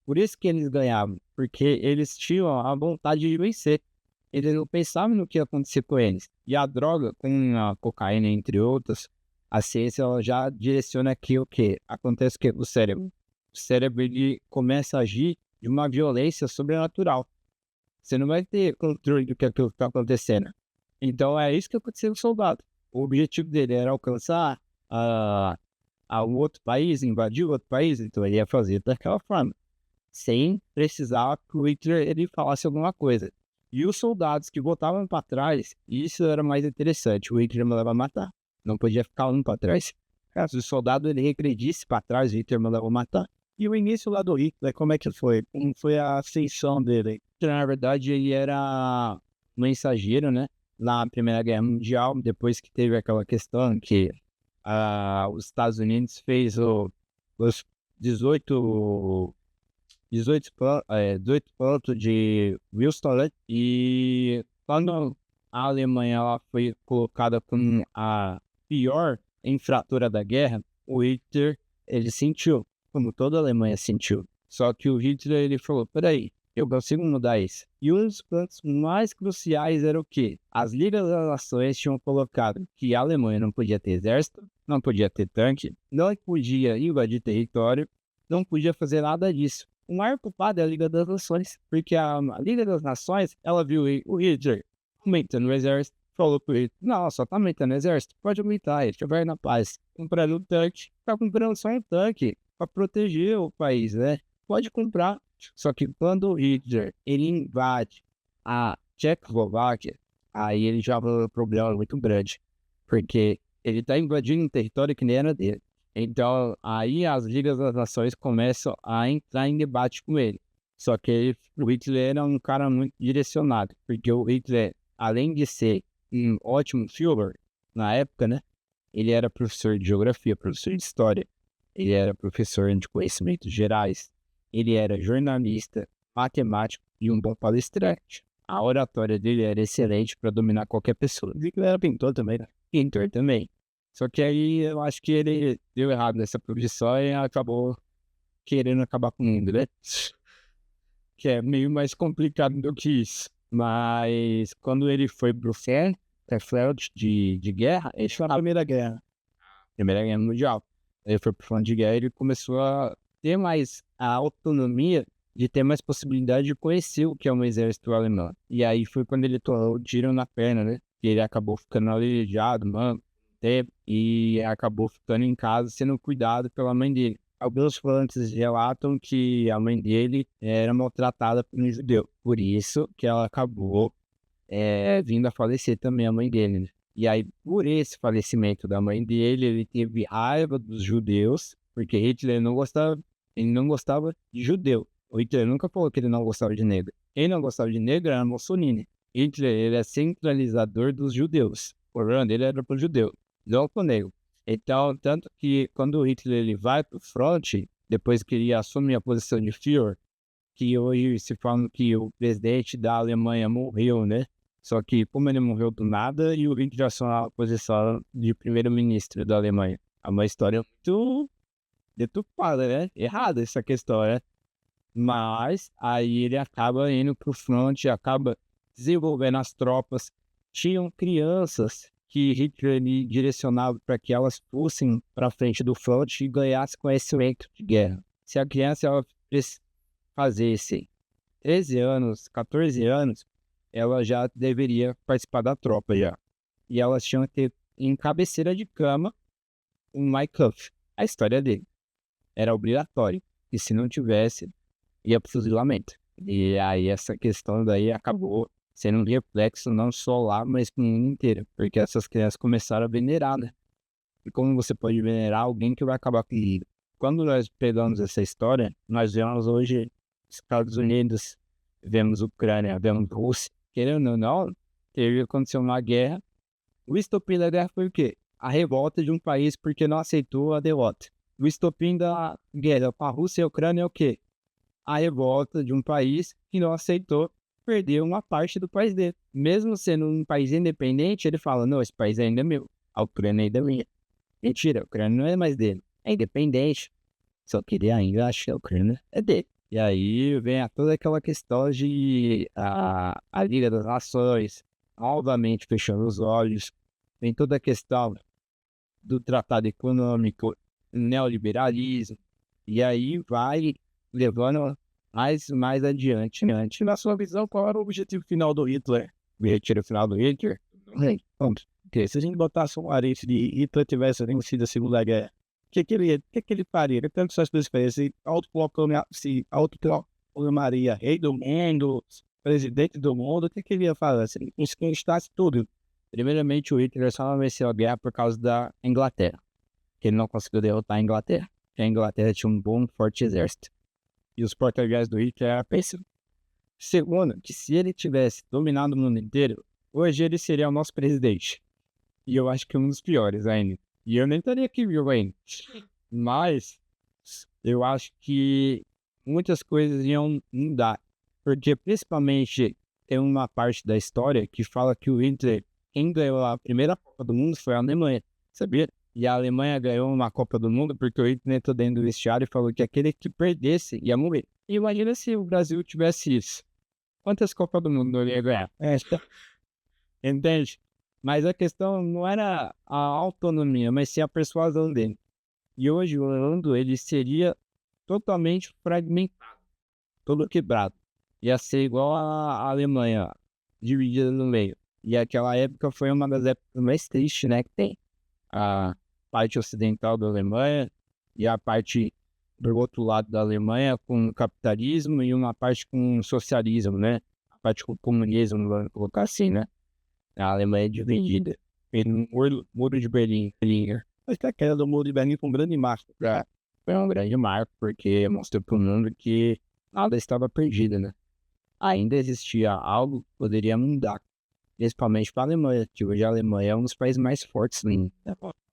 Por isso que eles ganhavam, porque eles tinham a vontade de vencer. Eles não pensavam no que ia acontecer com eles. E a droga, com a cocaína, entre outras, a ciência ela já direciona aqui o que? Acontece o que? O cérebro. O cérebro ele começa a agir de uma violência sobrenatural. Você não vai ter controle do que aquilo está acontecendo. Então é isso que aconteceu com o soldado. O objetivo dele era alcançar um outro país, invadir outro país, então ele ia fazer daquela forma, sem precisar que o Hitler ele falasse alguma coisa. E os soldados que voltavam para trás, isso era mais interessante, o Hitler mandava matar, não podia ficar um para trás. Se o soldado ele regredisse para trás, o Hitler mandava matar. E o início lá do Hitler, como é que foi? Como foi a ascensão dele? Na verdade, ele era mensageiro, né? Na Primeira Guerra Mundial, depois que teve aquela questão que os Estados Unidos fez os 18 pontos de Wilson, né? E quando a Alemanha ela foi colocada como a pior infratora da guerra, o Hitler ele sentiu, como toda a Alemanha sentiu. Só que o Hitler, ele falou, peraí, eu consigo mudar isso. E um dos pontos mais cruciais era o quê? As Ligas das Nações tinham colocado que a Alemanha não podia ter exército, não podia ter tanque, não podia invadir território, não podia fazer nada disso. O maior culpado é a Liga das Nações, porque a Liga das Nações, ela viu o Hitler aumentando o exército, falou pro Hitler, não, só tá aumentando o exército, pode aumentar, a gente vai na paz. Comprando um tanque, tá comprando só um tanque para proteger o país, né? Pode comprar. Só que quando o Hitler, ele invade a Tchecoslováquia, aí ele já vai um problema muito grande, porque ele tá invadindo um território que nem era dele. Então, aí as Ligas das Nações começam a entrar em debate com ele. Só que o Hitler era um cara muito direcionado, porque o Hitler, além de ser um ótimo Führer, na época, né? Ele era professor de geografia, professor de história, ele era professor de conhecimentos gerais, ele era jornalista, matemático e um bom palestrante. A oratória dele era excelente para dominar qualquer pessoa. E ele era pintor também, né? Pintor também. Só que aí eu acho que ele deu errado nessa profissão e acabou querendo acabar com o mundo, né? Que é meio mais complicado do que isso. Mas quando ele foi pro front de guerra, ele foi na Primeira Guerra Mundial. Ele foi pro front de guerra e ele começou a ter mais a autonomia de ter mais possibilidade de conhecer o que é um exército alemão. E aí foi quando ele tomou o tiro na perna, né? E ele acabou ficando aleijado, mano, e acabou ficando em casa sendo cuidado pela mãe dele. Alguns fontes relatam que a mãe dele era maltratada por um judeu. Por isso que ela acabou vindo a falecer também, a mãe dele, né? E aí, por esse falecimento da mãe dele, ele teve raiva dos judeus, porque Hitler ele não gostava de judeu. O Hitler nunca falou que ele não gostava de negro. Ele não gostava de negro, era Mussolini. Hitler, ele é centralizador dos judeus. O problema dele era pro judeu, não pro negro. Então, tanto que quando o Hitler ele vai pro front, depois que ele assume a posição de Führer, que hoje se fala que o presidente da Alemanha morreu, né? Só que como ele morreu do nada, e o Hitler assumiu a posição de primeiro-ministro da Alemanha. É uma história muito deturpada, né? Errada essa questão, né? Mas aí ele acaba indo pro front, acaba desenvolvendo as tropas. Tinham crianças que Hitler direcionava para que elas fossem para frente do front e ganhassem conhecimento de guerra. Se a criança ela fazesse 13 anos, 14 anos, ela já deveria participar da tropa já. E elas tinham que ter em cabeceira de cama um Mein Kampf, a história dele. Era obrigatório. E se não tivesse, ia pro fuzilamento. E aí essa questão daí acabou sendo um reflexo não só lá, mas no mundo inteiro. Porque essas crianças começaram a venerar, né? E como você pode venerar alguém que vai acabar com ele? Quando nós pegamos essa história, nós vemos hoje Estados Unidos, vemos Ucrânia, vemos Rússia. Querendo ou não, aconteceu uma guerra. O estopim da guerra foi o quê? A revolta de um país porque não aceitou a derrota. O estopim da guerra com a Rússia e a Ucrânia é o quê? A revolta de um país que não aceitou perder uma parte do país dele. Mesmo sendo um país independente, ele fala, não, esse país ainda é meu, a Ucrânia ainda é minha. Mentira, a Ucrânia não é mais dele, é independente. Só que ele ainda acha que a Ucrânia é dele. E aí vem toda aquela questão de a Liga das Nações, novamente fechando os olhos. Vem toda a questão do tratado econômico, neoliberalismo. E aí vai levando mais adiante. Na sua visão, qual era o objetivo final do Hitler? O retiro final do Hitler? Vamos. Se a gente botasse um arete de Hitler tivesse vencido a Segunda Guerra, o que ele faria? Ele tem suas coisas, se autoproclamaria rei do mundo, presidente do mundo, o que ele ia fazer? Se ele conquistasse tudo. Primeiramente, o Hitler só não venceu a guerra por causa da Inglaterra, que ele não conseguiu derrotar a Inglaterra, porque a Inglaterra tinha um bom, forte exército. E os porta-aviões do Hitler eram péssimos. Segundo, que se ele tivesse dominado o mundo inteiro, hoje ele seria o nosso presidente. E eu acho que um dos piores ainda. E eu nem estaria aqui vivo ainda. Mas eu acho que muitas coisas iam mudar. Porque principalmente tem uma parte da história que fala que o Hitler, quem ganhou a primeira Copa do Mundo foi a Alemanha. Sabia? e a Alemanha ganhou uma Copa do Mundo porque o Hitler entrou dentro do vestiário e falou que aquele que perdesse ia morrer. E imagina se o Brasil tivesse isso. Quantas Copas do Mundo ele ia ganhar? Entende? Mas a questão não era a autonomia, mas sim a persuasão dele. E hoje o mundo ele seria totalmente fragmentado, todo quebrado. Ia ser igual a Alemanha, dividida no meio. E aquela época foi uma das épocas mais tristes, né, que tem. A parte ocidental da Alemanha e a parte do outro lado da Alemanha com o capitalismo e uma parte com o socialismo, né? A parte com o comunismo, vamos colocar assim, né? A Alemanha é dividida pelo muro de Berlim. Mas que a queda do Muro de Berlim foi um grande marco. Foi um grande marco, porque mostrou para o mundo que nada estava perdido, né? Ainda existia algo que poderia mudar, principalmente para a Alemanha, que hoje a Alemanha é um dos países mais fortes do mundo.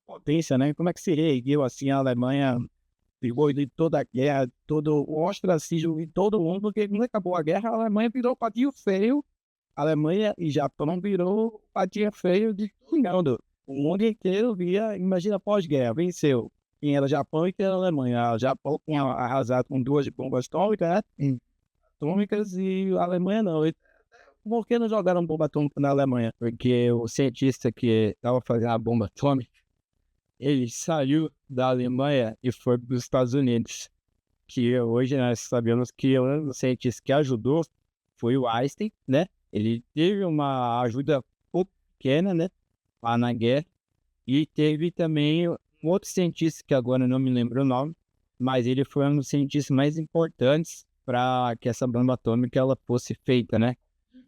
Potência, né? Como é que se reergueu assim a Alemanha depois de toda a guerra, todo o ostracismo de todo mundo, porque quando acabou a guerra, a Alemanha virou patinho feio. A Alemanha e Japão virou patinho feio de todo mundo. O mundo inteiro via, imagina pós-guerra, venceu. Quem era Japão e quem era Alemanha. O Japão tinha arrasado com 2 bombas atômicas, né? Atômicas, e a Alemanha não. Por que não jogaram bomba atômica na Alemanha? Porque o cientista que estava fazendo a bomba atômica, ele saiu da Alemanha e foi para os Estados Unidos. Que hoje nós sabemos que o cientista que ajudou foi o Einstein, né? Ele teve uma ajuda pequena, né? Lá na guerra. E teve também um outro cientista, que agora não me lembro o nome, mas ele foi um dos cientistas mais importantes para que essa bomba atômica ela fosse feita, né?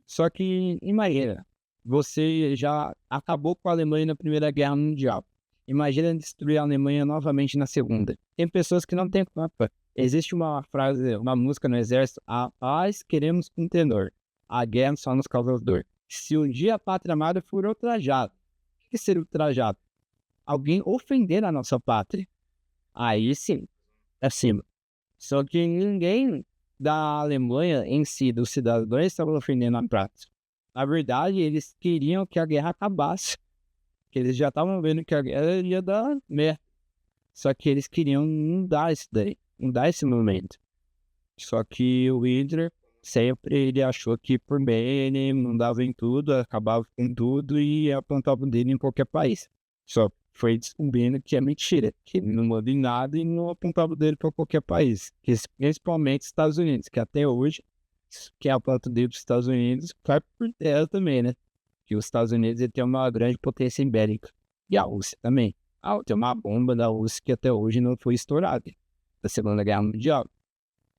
Só que, imagina, você já acabou com a Alemanha na Primeira Guerra Mundial. Imagina destruir a Alemanha novamente na Segunda. Tem pessoas que não têm culpa. Existe uma frase, uma música no exército: a paz queremos com tenor, a guerra só nos causa dor. Se um dia a pátria amada for ultrajada, o que seria ultrajado? Alguém ofender a nossa pátria. Aí sim, é cima. Só que ninguém da Alemanha em si, dos cidadãos, estava ofendendo a pátria. Na verdade, eles queriam que a guerra acabasse. Que eles já estavam vendo que a guerra ia dar merda. Só que eles queriam mudar isso daí, mudar esse momento. Só que o Hitler sempre ele achou que por bem ele mandava em tudo, acabava com tudo e ia plantar o dele em qualquer país. Só foi descobrindo que é mentira, que ele não manda em nada e não apontava o dedo para qualquer país, principalmente Estados Unidos, que até hoje, que é a planta dele dos Estados Unidos, vai por terra também, né? Que os Estados Unidos ele tem uma grande potência bélica. E a Rússia também. Tem uma bomba da Rússia que até hoje não foi estourada, da Segunda Guerra Mundial.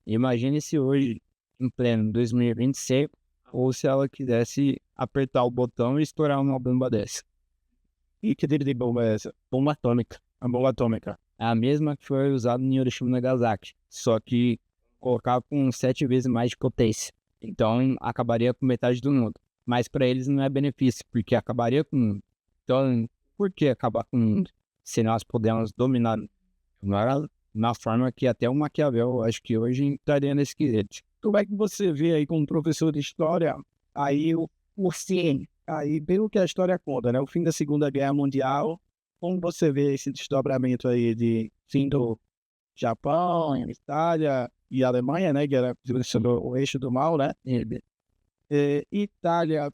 Imagine se hoje, em pleno 2026, ou se ela quisesse apertar o botão e estourar uma bomba dessa. E que tipo de bomba é essa? Bomba atômica. A bomba atômica. É a mesma que foi usada em Hiroshima e Nagasaki, só que colocava com 7 vezes mais de potência. Então, acabaria com metade do mundo. Mas para eles não é benefício, porque acabaria com o mundo. Então, por que acabar com o mundo? Se nós pudermos dominar na forma que até o Maquiavel, acho que hoje entraria nesse quesito. Como é que você vê aí como professor de história, aí o fim, aí pelo que a história conta, né? O fim da Segunda Guerra Mundial, como você vê esse desdobramento aí de fim do Japão, Itália e Alemanha, né? Que era o eixo do mal, né? Itália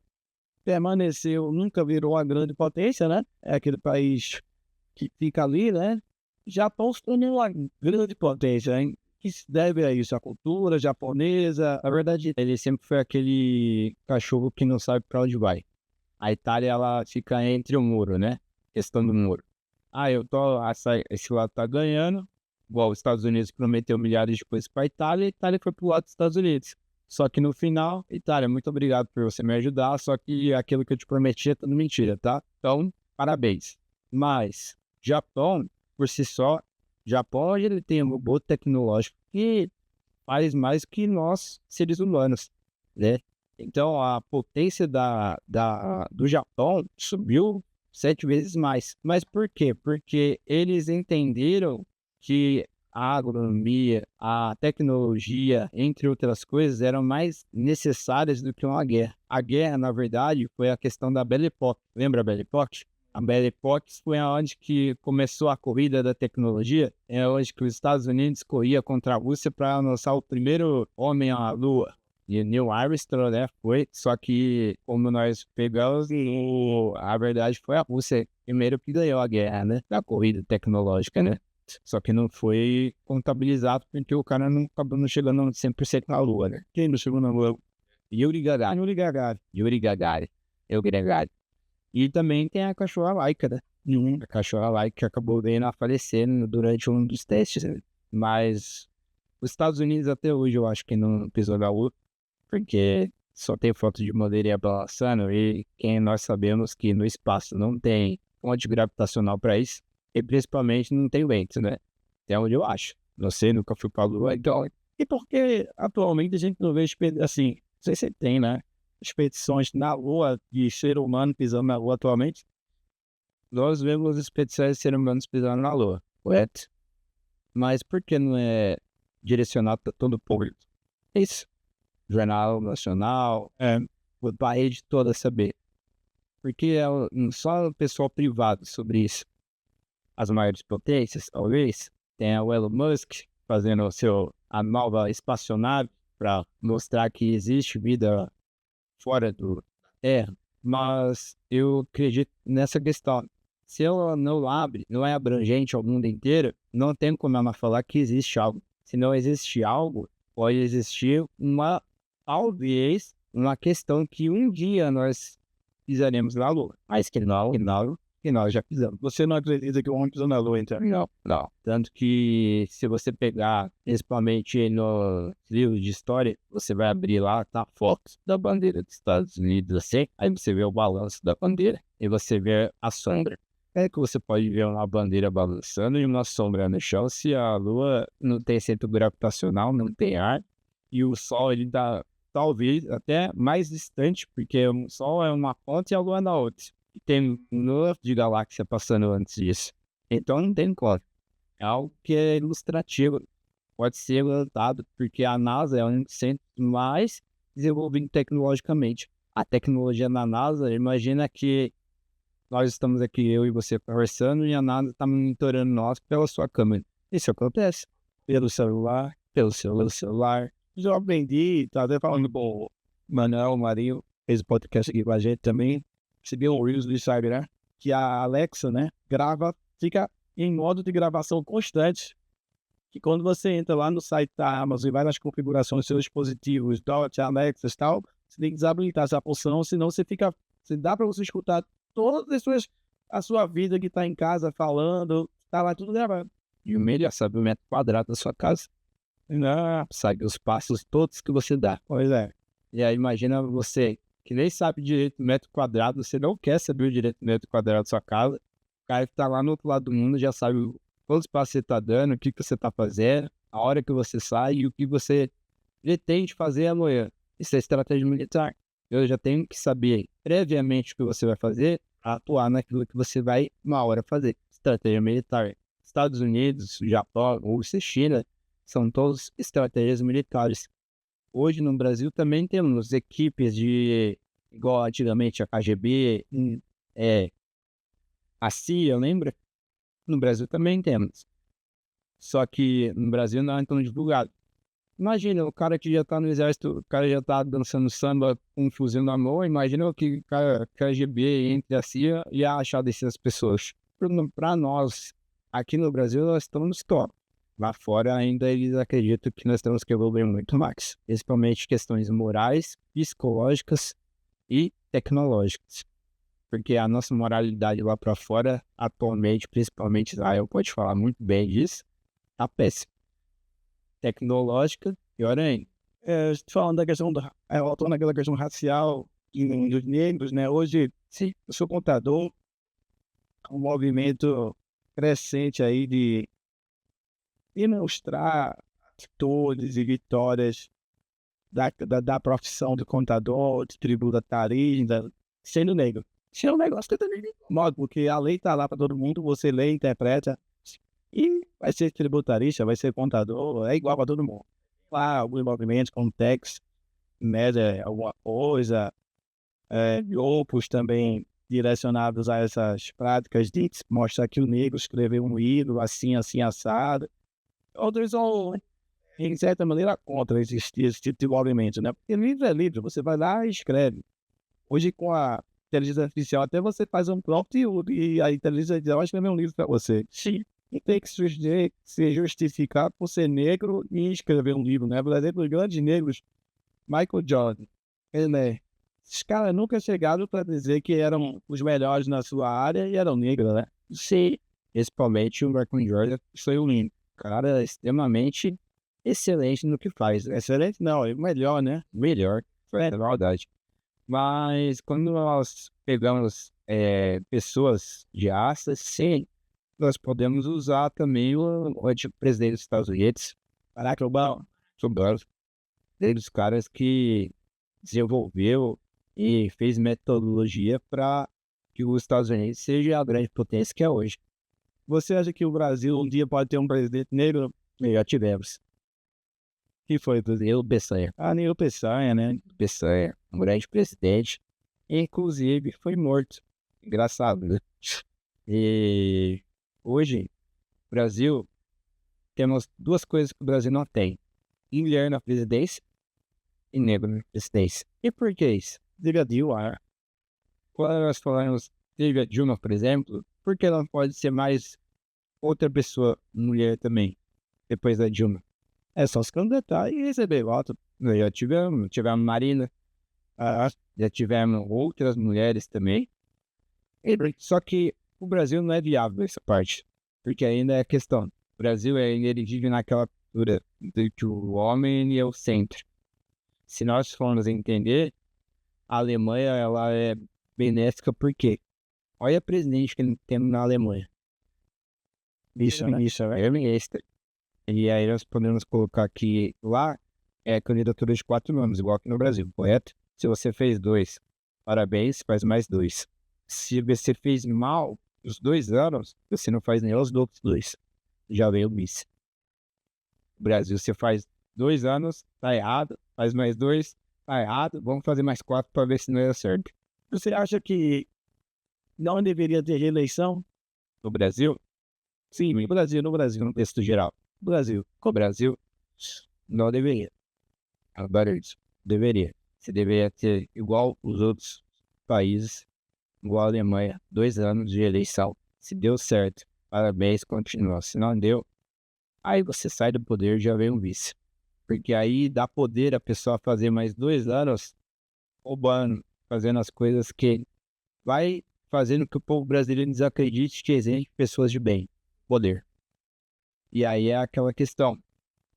permaneceu, nunca virou uma grande potência, né? É aquele país que fica ali, né? Japão se tornou uma grande potência, hein? Que se deve a isso? A cultura japonesa. Na verdade, ele sempre foi aquele cachorro que não sabe para onde vai. A Itália, ela fica entre o muro, né? Questão do muro. Esse lado tá ganhando, igual os Estados Unidos prometeu milhares de coisas para a Itália foi pro lado dos Estados Unidos. Só que no final, Itália, muito obrigado por você me ajudar, só que aquilo que eu te prometi é tudo mentira, tá? Então, parabéns. Mas, Japão, por si só, Japão, ele tem um robô tecnológico que faz mais que nós, seres humanos, né? Então, a potência do Japão subiu 7 vezes mais. Mas por quê? Porque eles entenderam que a agronomia, a tecnologia, entre outras coisas, eram mais necessárias do que uma guerra. A guerra, na verdade, foi a questão da Belle Époque. Lembra a Belle Époque? A Belle Époque foi onde que começou a corrida da tecnologia, é onde que os Estados Unidos corria contra a Rússia para lançar o primeiro homem à Lua. E o Neil Armstrong, né, foi, só que como nós pegamos, a verdade foi a Rússia primeiro que ganhou a guerra, né, da corrida tecnológica, né. Só que não foi contabilizado porque o cara não acabou não chegando 100% na Lua, né. Quem não chegou na Lua? Yuri Gagarin. Yuri Gagarin. Yuri Gagarin. Yuri Gagarin. E também tem a cachorra Laika, né? A cachorra Laika que acabou vindo a falecer durante um dos testes, né? Mas os Estados Unidos até hoje eu acho que não pisou na Lua, porque só tem foto de bandeirinha balançando e nós sabemos que no espaço não tem ponte gravitacional para isso e principalmente não tem vento, né? Até onde eu acho. Não sei, nunca fui para a Lua, então... E porque atualmente a gente não vê, assim, não sei se tem, né? Expedições na Lua de ser humano pisando na Lua atualmente. Nós vemos expedições de seres humanos pisando na Lua, correto? Mas por que não é direcionado para todo o público? Isso. Jornal Nacional, o país todo saber. Porque é só o pessoal privado sobre isso. As maiores potências, talvez, tem o Elon Musk fazendo a nova espaçonave para mostrar que existe vida fora do Terra, mas eu acredito nessa questão. Se ela não abre, não é abrangente ao mundo inteiro, não tem como ela falar que existe algo. Se não existe algo, pode existir talvez, uma questão que um dia nós pisaremos na Lua, mas que nós já pisamos. Você não acredita que o homem pisou na Lua, então? Não. Tanto que se você pegar, principalmente no livro de história, você vai abrir lá, tá a foto da bandeira dos Estados Unidos, assim, aí você vê o balanço da bandeira e você vê a sombra. É que você pode ver uma bandeira balançando e uma sombra no chão se a Lua não tem centro gravitacional, não tem ar, e o Sol, ele dá talvez até mais distante, porque o Sol é uma ponta e a Lua na outra. E tem milhões de galáxias passando antes disso. Então não tem como. É algo que é ilustrativo. Pode ser levantado, porque a NASA é um dos centros mais desenvolvido tecnologicamente. A tecnologia na NASA, imagina que nós estamos aqui, eu e você, conversando, e a NASA está monitorando nós pela sua câmera. Isso acontece Pelo celular. pelo celular. Eu aprendi, tá até falando com o Manuel Marinho, fez o podcast aqui com a gente também. Recebi um Reels do Instagram, que a Alexa, né, fica em modo de gravação constante. Que quando você entra lá no site da Amazon e vai nas configurações dos seus dispositivos, Alexa e tal, você tem que desabilitar essa função, senão dá para você escutar todas a sua vida que tá em casa falando, tá lá tudo gravado. E o melhor, sabe o metro quadrado da sua casa. Sabe os passos todos que você dá. Pois é. E aí imagina você que nem sabe direito do metro quadrado, você não quer saber o direito do metro quadrado da sua casa, o cara que tá lá no outro lado do mundo já sabe quantos passos você tá dando, o que você tá fazendo, a hora que você sai e o que você pretende fazer amanhã. Isso é estratégia militar. Eu já tenho que saber previamente o que você vai fazer, atuar naquilo que você vai uma hora fazer. Estratégia militar. Estados Unidos, Japão, Rússia, China, são todos estratégias militares. Hoje no Brasil também temos equipes igual antigamente a KGB, a CIA, lembra? No Brasil também temos. Só que no Brasil não é tão divulgado. Imagina, o cara que já tá no exército, o cara já tá dançando samba com um fuzil na mão, imagina o que o cara KGB entre a CIA ia achar dessas pessoas. Para nós, aqui no Brasil, nós estamos top. Lá fora ainda eles acreditam que nós temos que evoluir muito mais. Principalmente questões morais, psicológicas e tecnológicas. Porque a nossa moralidade lá para fora, atualmente, principalmente Israel, pode falar muito bem disso, tá péssimo. Tecnológica, pior ainda. Falando da questão, voltando naquela questão racial dos negros, né? Hoje, sim, eu sou contador, um movimento crescente aí de mostrar atitudes e vitórias da profissão de contador, de tributarista, sendo negro. Isso é um negócio que também me incomoda, porque a lei está lá para todo mundo, você lê, interpreta, e vai ser tributarista, vai ser contador, é igual para todo mundo. Lá, alguns movimentos como Tex, mede alguma coisa, outros também direcionados a essas práticas de mostrar que o negro escreveu um livro assim, assim, assado. Outros são, em certa maneira, contra esse tipo de movimento, né? Porque livro é livro, você vai lá e escreve. Hoje, com a inteligência artificial, até você faz um prompt e a inteligência artificial vai escrever um livro para você. Sim. E tem que se justificar por ser negro e escrever um livro, né? Por exemplo, os grandes negros, Michael Jordan, ele, esses caras nunca chegaram para dizer que eram os melhores na sua área e eram negros, né? Sim, principalmente o Michael Jordan foi um cara extremamente excelente no que faz. Excelente, não, é o melhor, né? Melhor, é verdade. Mas quando nós pegamos pessoas de raça, sim, nós podemos usar também o antigo presidente dos Estados Unidos, Barack Obama, um dos caras que desenvolveu e fez metodologia para que os Estados Unidos seja a grande potência que é hoje. Você acha que o Brasil um dia pode ter um presidente negro? Já tivemos. Que foi? Nilo Peçanha. Nilo Peçanha, né? Peçanha, um grande presidente, inclusive foi morto. Engraçado, né? E hoje, no Brasil, temos duas coisas que o Brasil não tem: mulher na presidência e negro na presidência. E por que isso? Diga Dilma. Quando nós falamos de Dilma, por exemplo, por que não pode ser mais outra pessoa, mulher também, depois da Dilma? É só se candidatar e receber voto. Já tivemos Marina, já tivemos outras mulheres também. Só que o Brasil não é viável essa parte, porque ainda é questão. O Brasil ele vive naquela cultura de que o homem é o centro. Se nós formos entender, a Alemanha ela é benéfica porque olha a presidente que temos na Alemanha. Isso, né? Extra. E aí nós podemos colocar que lá é candidatura de 4 anos, igual aqui no Brasil, correto? Se você fez 2, parabéns, faz mais 2. Se você fez mal os 2 anos, você não faz nem os outros 2. Já veio o vice. Brasil, você faz 2 anos, tá errado, faz mais 2, tá errado, vamos fazer mais 4 para ver se não é certo. Você acha que não deveria ter reeleição no Brasil? Sim, no Brasil, no texto geral. Brasil. O Brasil não deveria. Agora isso, deveria. Você deveria ter igual os outros países, igual a Alemanha, 2 anos de eleição. Se deu certo, parabéns, continua. Se não deu, aí você sai do poder e já vem um vice. Porque aí dá poder a pessoa fazer mais 2 anos roubando, fazendo as coisas que vai fazendo que o povo brasileiro desacredite que existem pessoas de bem, poder. E aí é aquela questão.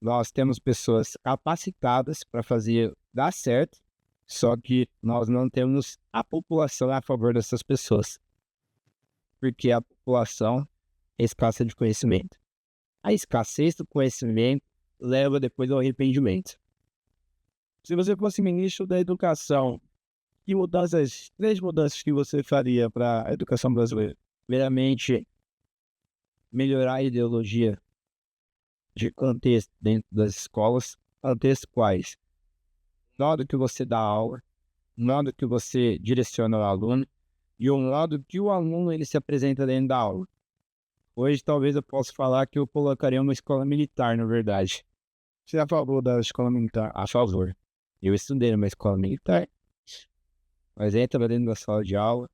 Nós temos pessoas capacitadas para fazer dar certo, só que nós não temos a população a favor dessas pessoas. Porque a população é escassa de conhecimento. A escassez do conhecimento leva depois ao arrependimento. Se você fosse ministro da Educação, que mudanças, 3 mudanças que você faria para a educação brasileira? Primeiramente, melhorar a ideologia de contexto dentro das escolas. Contexto quais? Modo que você dá aula, modo que você direciona o aluno e o modo que o aluno ele se apresenta dentro da aula. Hoje talvez eu possa falar que eu colocaria uma escola militar, na verdade. Você é a favor da escola militar? A favor. Eu estudei numa escola militar, mas entra dentro da sala de aula,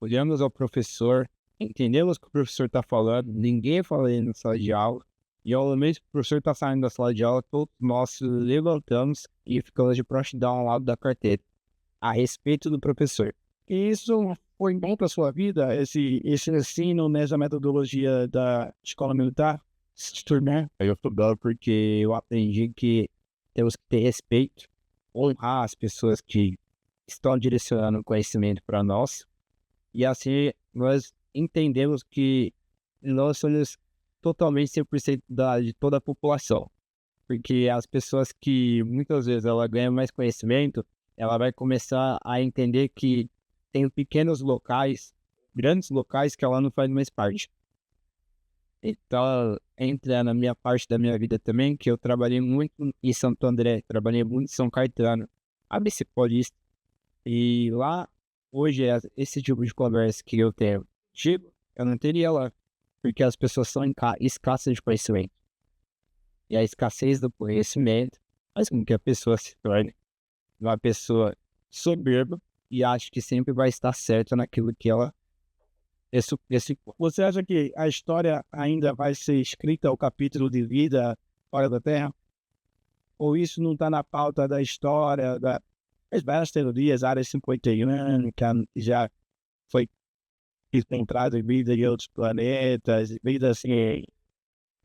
olhamos ao professor, entendemos o que o professor está falando, ninguém fala na sala de aula, e ao momento que o professor está saindo da sala de aula, todos nós levantamos e ficamos de prontidão ao lado da carteira, a respeito do professor. E isso foi bom para a sua vida, esse ensino nessa metodologia da escola militar? Eu estou bem porque eu aprendi que temos que ter respeito, honrar as pessoas que estão direcionando o conhecimento para nós, e assim nós entendemos que nós somos totalmente 100% de toda a população, porque as pessoas que muitas vezes ela ganha mais conhecimento, ela vai começar a entender que tem pequenos locais, grandes locais que ela não faz mais parte. Então, entra na minha parte da minha vida também, que eu trabalhei muito em Santo André, trabalhei muito em São Caetano, ABC Paulista, e lá hoje esse tipo de conversa que eu tenho contigo, eu não teria lá, porque as pessoas são escassas de conhecimento. E a escassez do conhecimento faz com que a pessoa se torne uma pessoa soberba e ache que sempre vai estar certa naquilo que ela esse. Você acha que a história ainda vai ser escrita, o capítulo de vida fora da Terra? Ou isso não está na pauta da história, das várias teorias, área 51, que já foi encontrado em vida em outros planetas, vida assim,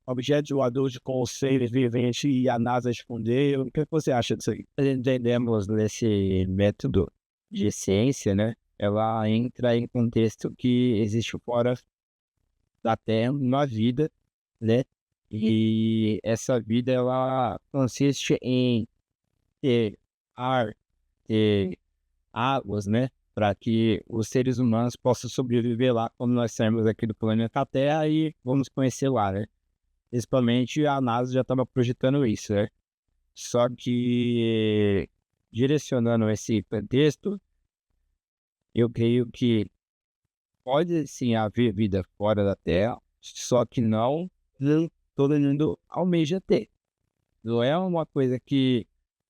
objetos voadores com seres viventes e a NASA escondeu. O que você acha disso aí? Entendemos nesse método de ciência, né? Ela entra em contexto que existe fora da Terra uma vida, né? E essa vida ela consiste em ter ar, ter águas, né? Para que os seres humanos possam sobreviver lá quando nós sairmos aqui do planeta Terra e vamos conhecer lá, né? Principalmente a NASA já estava projetando isso, né? Só que direcionando esse contexto, eu creio que pode sim haver vida fora da Terra, só que não todo mundo almeja ter. Não é uma coisa que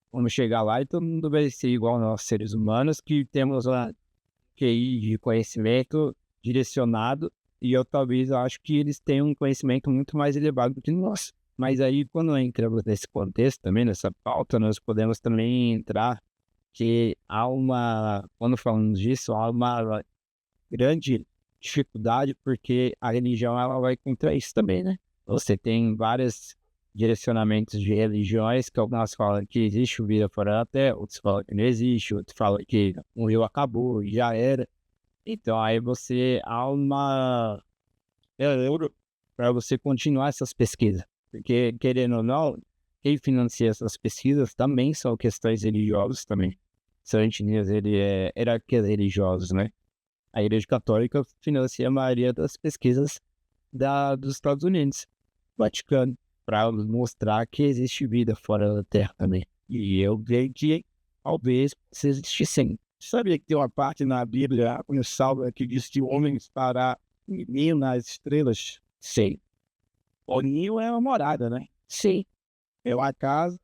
vamos chegar lá e todo mundo vai ser igual nós, seres humanos, que temos uma QI de conhecimento direcionado, e eu talvez acho que eles tenham um conhecimento muito mais elevado do que nós. Mas aí, quando entramos nesse contexto também, nessa pauta, nós podemos também entrar que quando falamos disso, há uma grande dificuldade, porque a religião ela vai contra isso também, né? Você tem vários direcionamentos de religiões que algumas falam que existe vida fora da Terra, outros falam que não existe, outros falam que o rio acabou e já era. Então aí você há uma euro para você continuar essas pesquisas, porque querendo ou não, quem financia essas pesquisas também são questões religiosas também. São etnias, hierarquias religiosas, né? A Igreja Católica financia a maioria das pesquisas dos Estados Unidos, Vaticano, para mostrar que existe vida fora da Terra também. E eu creio que talvez se existe sim. Sabia que tem uma parte na Bíblia, no Salmo, que diz que o homem fará ninho nas estrelas? Sei. O ninho é uma morada, né? Sim. É uma casa.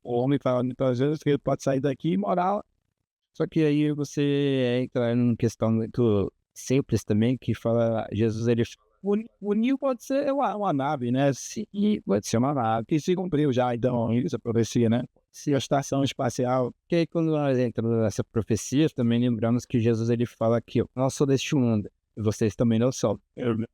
O homem fala muitas vezes que ele pode sair daqui e morar lá. Só que aí você entra numa questão muito simples também, que fala, Jesus ele O ninho pode ser uma nave, né? e pode ser uma nave. Que se cumpriu já, então, isso, a profecia, né? Se a estação espacial. Porque aí quando nós entramos nessa profecia, também lembramos que Jesus ele fala que eu não sou deste mundo, e vocês também não são.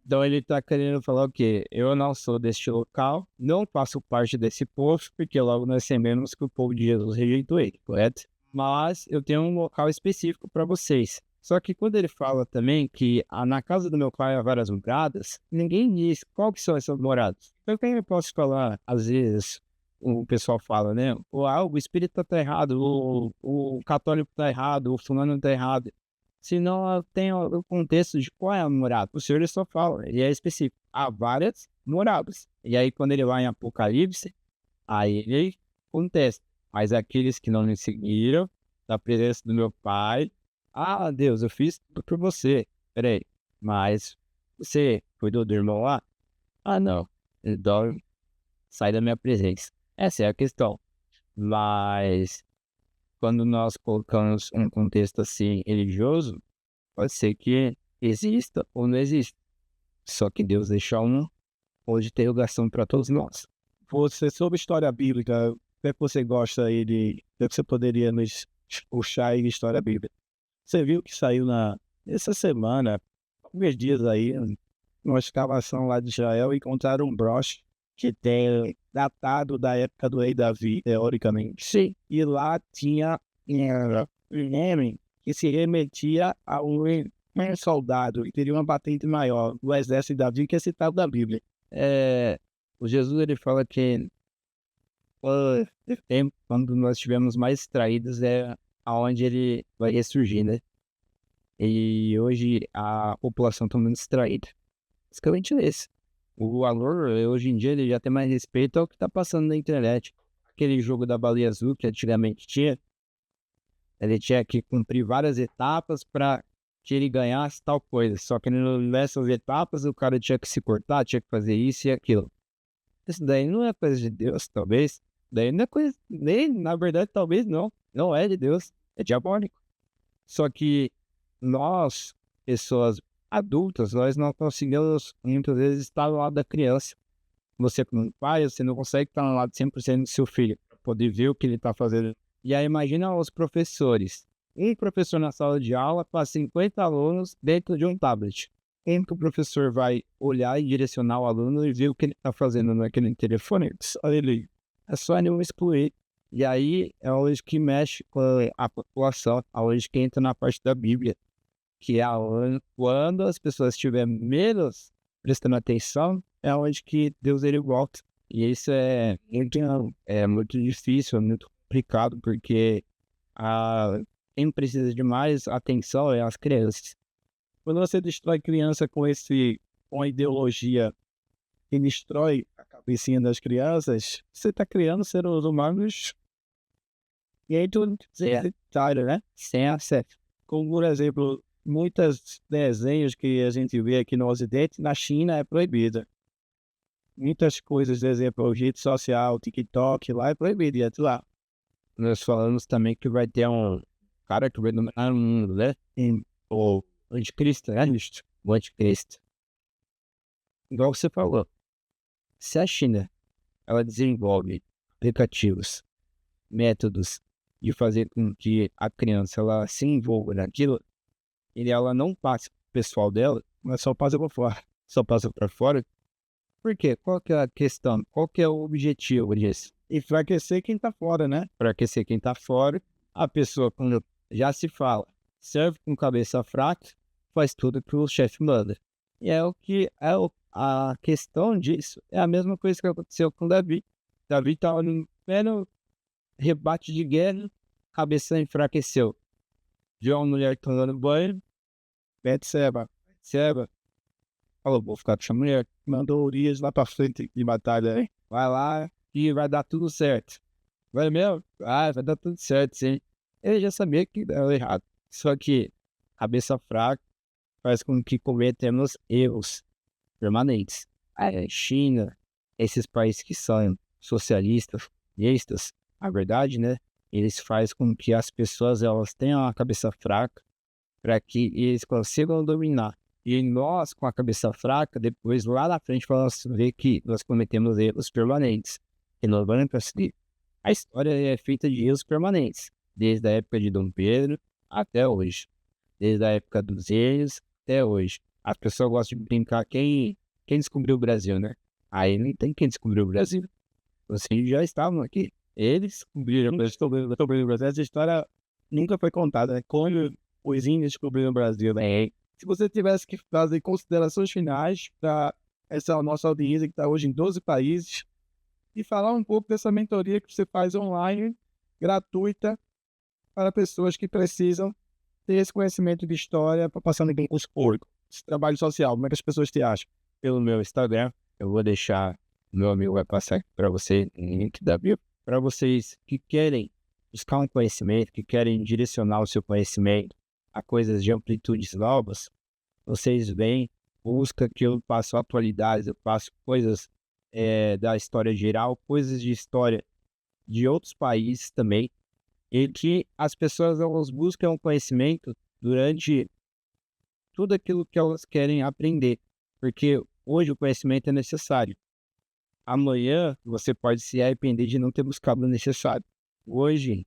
Então ele está querendo falar o quê? Eu não sou deste local, não faço parte desse povo, porque logo nós sabemos que o povo de Jesus rejeitou ele, correto? Mas eu tenho um local específico para vocês. Só que quando ele fala também que na casa do meu pai há várias moradas, ninguém diz qual que são essas moradas. Então quem eu posso falar, às vezes, o pessoal fala, né? O espírita tá errado, o católico tá errado, o fulano tá errado. Se não tem o contexto de qual é a morada. O Senhor ele só fala, ele é específico. Há várias moradas. E aí quando ele vai em Apocalipse, aí ele contesta. Mas aqueles que não me seguiram, da presença do meu pai, Deus, eu fiz tudo por você. Peraí, mas você cuidou do irmão lá? Não. Então, sai da minha presença. Essa é a questão. Mas, quando nós colocamos um contexto assim religioso, pode ser que exista ou não exista. Só que Deus deixa um ponto de interrogação para todos nós. Você, sobre história bíblica, o que é que você gosta aí de. O que é que você poderia nos puxar aí de história bíblica? Você viu que saiu essa semana, alguns dias aí, uma escavação lá de Israel, encontraram um broche que tem datado da época do rei Davi, teoricamente. Sim. E lá tinha um nome que se remetia a um soldado que teria uma patente maior do exército de Davi, que é citado na Bíblia. O Jesus ele fala que quando nós estivermos mais distraídos é aonde ele vai ressurgir, né? E hoje a população está muito distraída. Basicamente é esse. O valor, hoje em dia, ele já tem mais respeito ao que está passando na internet. Aquele jogo da baleia azul que antigamente tinha, Ele tinha que cumprir várias etapas para que ele ganhasse tal coisa. Só que nessas etapas o cara tinha que se cortar, tinha que fazer isso e aquilo. Isso daí não é coisa de Deus, talvez. Daí não é coisa, nem, na verdade, talvez não. Não é de Deus, é diabólico. Só que nós, pessoas adultas, nós não conseguimos muitas vezes estar ao lado da criança. Você como pai, você não consegue estar ao lado 100% do seu filho, para poder ver o que ele está fazendo. E aí imagina os professores. Um professor na sala de aula para 50 alunos dentro de um tablet. Como que o professor vai olhar e direcionar o aluno e ver o que ele está fazendo naquele telefone? É só ele excluir. E aí é onde que mexe com a população, onde que entra na parte da Bíblia, que é quando as pessoas estiverem menos prestando atenção, é onde que Deus ele volta. E isso é muito difícil, é muito complicado, porque quem precisa de mais atenção é as crianças. Quando você destrói criança com a ideologia que destrói a cabecinha das crianças, você está criando seres humanos e aí tudo sectário, né? Sem acesso. Como, por exemplo, muitos desenhos que a gente vê aqui no Ocidente, na China é proibida. Muitas coisas, por exemplo, rede social, TikTok, lá é proibido, e é lá. Nós falamos também que vai ter um cara que vai dominar o mundo, né? O anticristo, né? O anticristo. Igual você falou. Se a China, ela desenvolve aplicativos, métodos de fazer com que a criança ela se envolva naquilo, e ela não passe pro pessoal dela, Mas só passa por fora. só passa para fora. Por quê? Qual que é a questão? Qual que é o objetivo disso? Enfraquecer quem tá fora, né? Para aquecer quem tá fora, a pessoa, quando já se fala, serve com cabeça fraca, faz tudo que o chefe manda. E é o que a questão disso é a mesma coisa que aconteceu com Davi. Davi estava no pleno rebate de guerra, cabeça enfraqueceu. Viu uma mulher tomando banho, Betseba. falou, vou ficar com essa mulher. Mandou Urias lá pra frente de batalha, hein? Vai lá e vai dar tudo certo. Vai mesmo? Ah, vai dar tudo certo, sim. Ele já sabia que deu errado. Só que cabeça fraca faz com que cometemos erros permanentes. A China, esses países que são socialistas, comunistas, a verdade, né? Eles fazem com que as pessoas elas tenham a cabeça fraca para que eles consigam dominar. E nós, com a cabeça fraca, depois lá na frente vamos ver que nós cometemos erros permanentes. E nós vamos prosseguir. A história é feita de erros permanentes, desde a época de Dom Pedro até hoje. Desde a época dos reis até hoje. As pessoas gostam de brincar quem descobriu o Brasil, né? Aí não tem quem descobriu o Brasil. Vocês já estavam aqui. Eles descobriram Sobre o Brasil. Essa história nunca foi contada, né? Quando os índios descobriram o Brasil, né? é, Se você tivesse que fazer considerações finais para essa nossa audiência que está hoje em 12 países e falar um pouco dessa mentoria que você faz online, gratuita, para pessoas que precisam ter esse conhecimento de história para passar no concurso público, esse trabalho social, como é que as pessoas te acham? pelo meu Instagram, eu vou deixar, meu amigo vai passar para você um link da bio, para vocês que querem buscar um conhecimento, que querem direcionar o seu conhecimento a coisas de amplitudes novas, vocês vêm, busca que eu passo atualidades, eu passo coisas da história geral, coisas de história de outros países também, e que as pessoas elas buscam um conhecimento durante tudo aquilo que elas querem aprender, porque hoje o conhecimento é necessário. Amanhã você pode se arrepender de não ter buscado o necessário. Hoje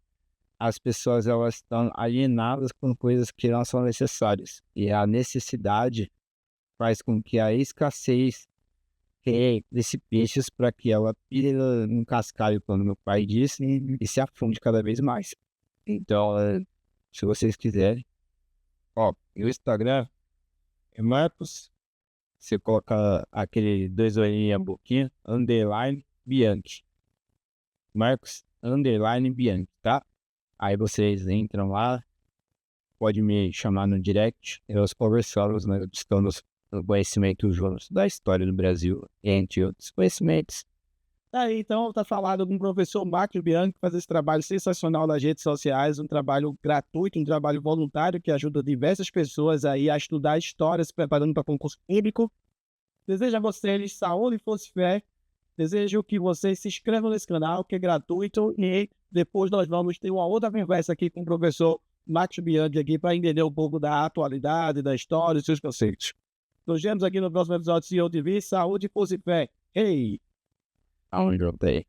as pessoas elas estão alienadas com coisas que não são necessárias, e a necessidade faz com que a escassez crie precipícios para que ela pire num cascalho, como meu pai disse, e se afunde cada vez mais. Então, se vocês quiserem, e o Instagram é Marcos, você coloca aquele dois olhinhos boquinha, underline Bianchi. Marcos, underline Bianchi, tá? Aí vocês entram lá, pode me chamar no direct, nós conversamos, nós buscamos no conhecimento juntos da história do Brasil, entre outros conhecimentos. Aí, então, tá falado com o professor Marcos Bianchi, que faz esse trabalho sensacional nas redes sociais, um trabalho gratuito, um trabalho voluntário que ajuda diversas pessoas aí a estudar história, se preparando para concurso público. Desejo a vocês saúde e força e fé. Desejo que vocês se inscrevam nesse canal, que é gratuito, e depois nós vamos ter uma outra conversa aqui com o professor Marcos Bianchi aqui para entender um pouco da atualidade, da história e seus conceitos. Nos vemos aqui no próximo episódio do CEO TV. Saúde, força e fé. Hey! Aonde eu tenho.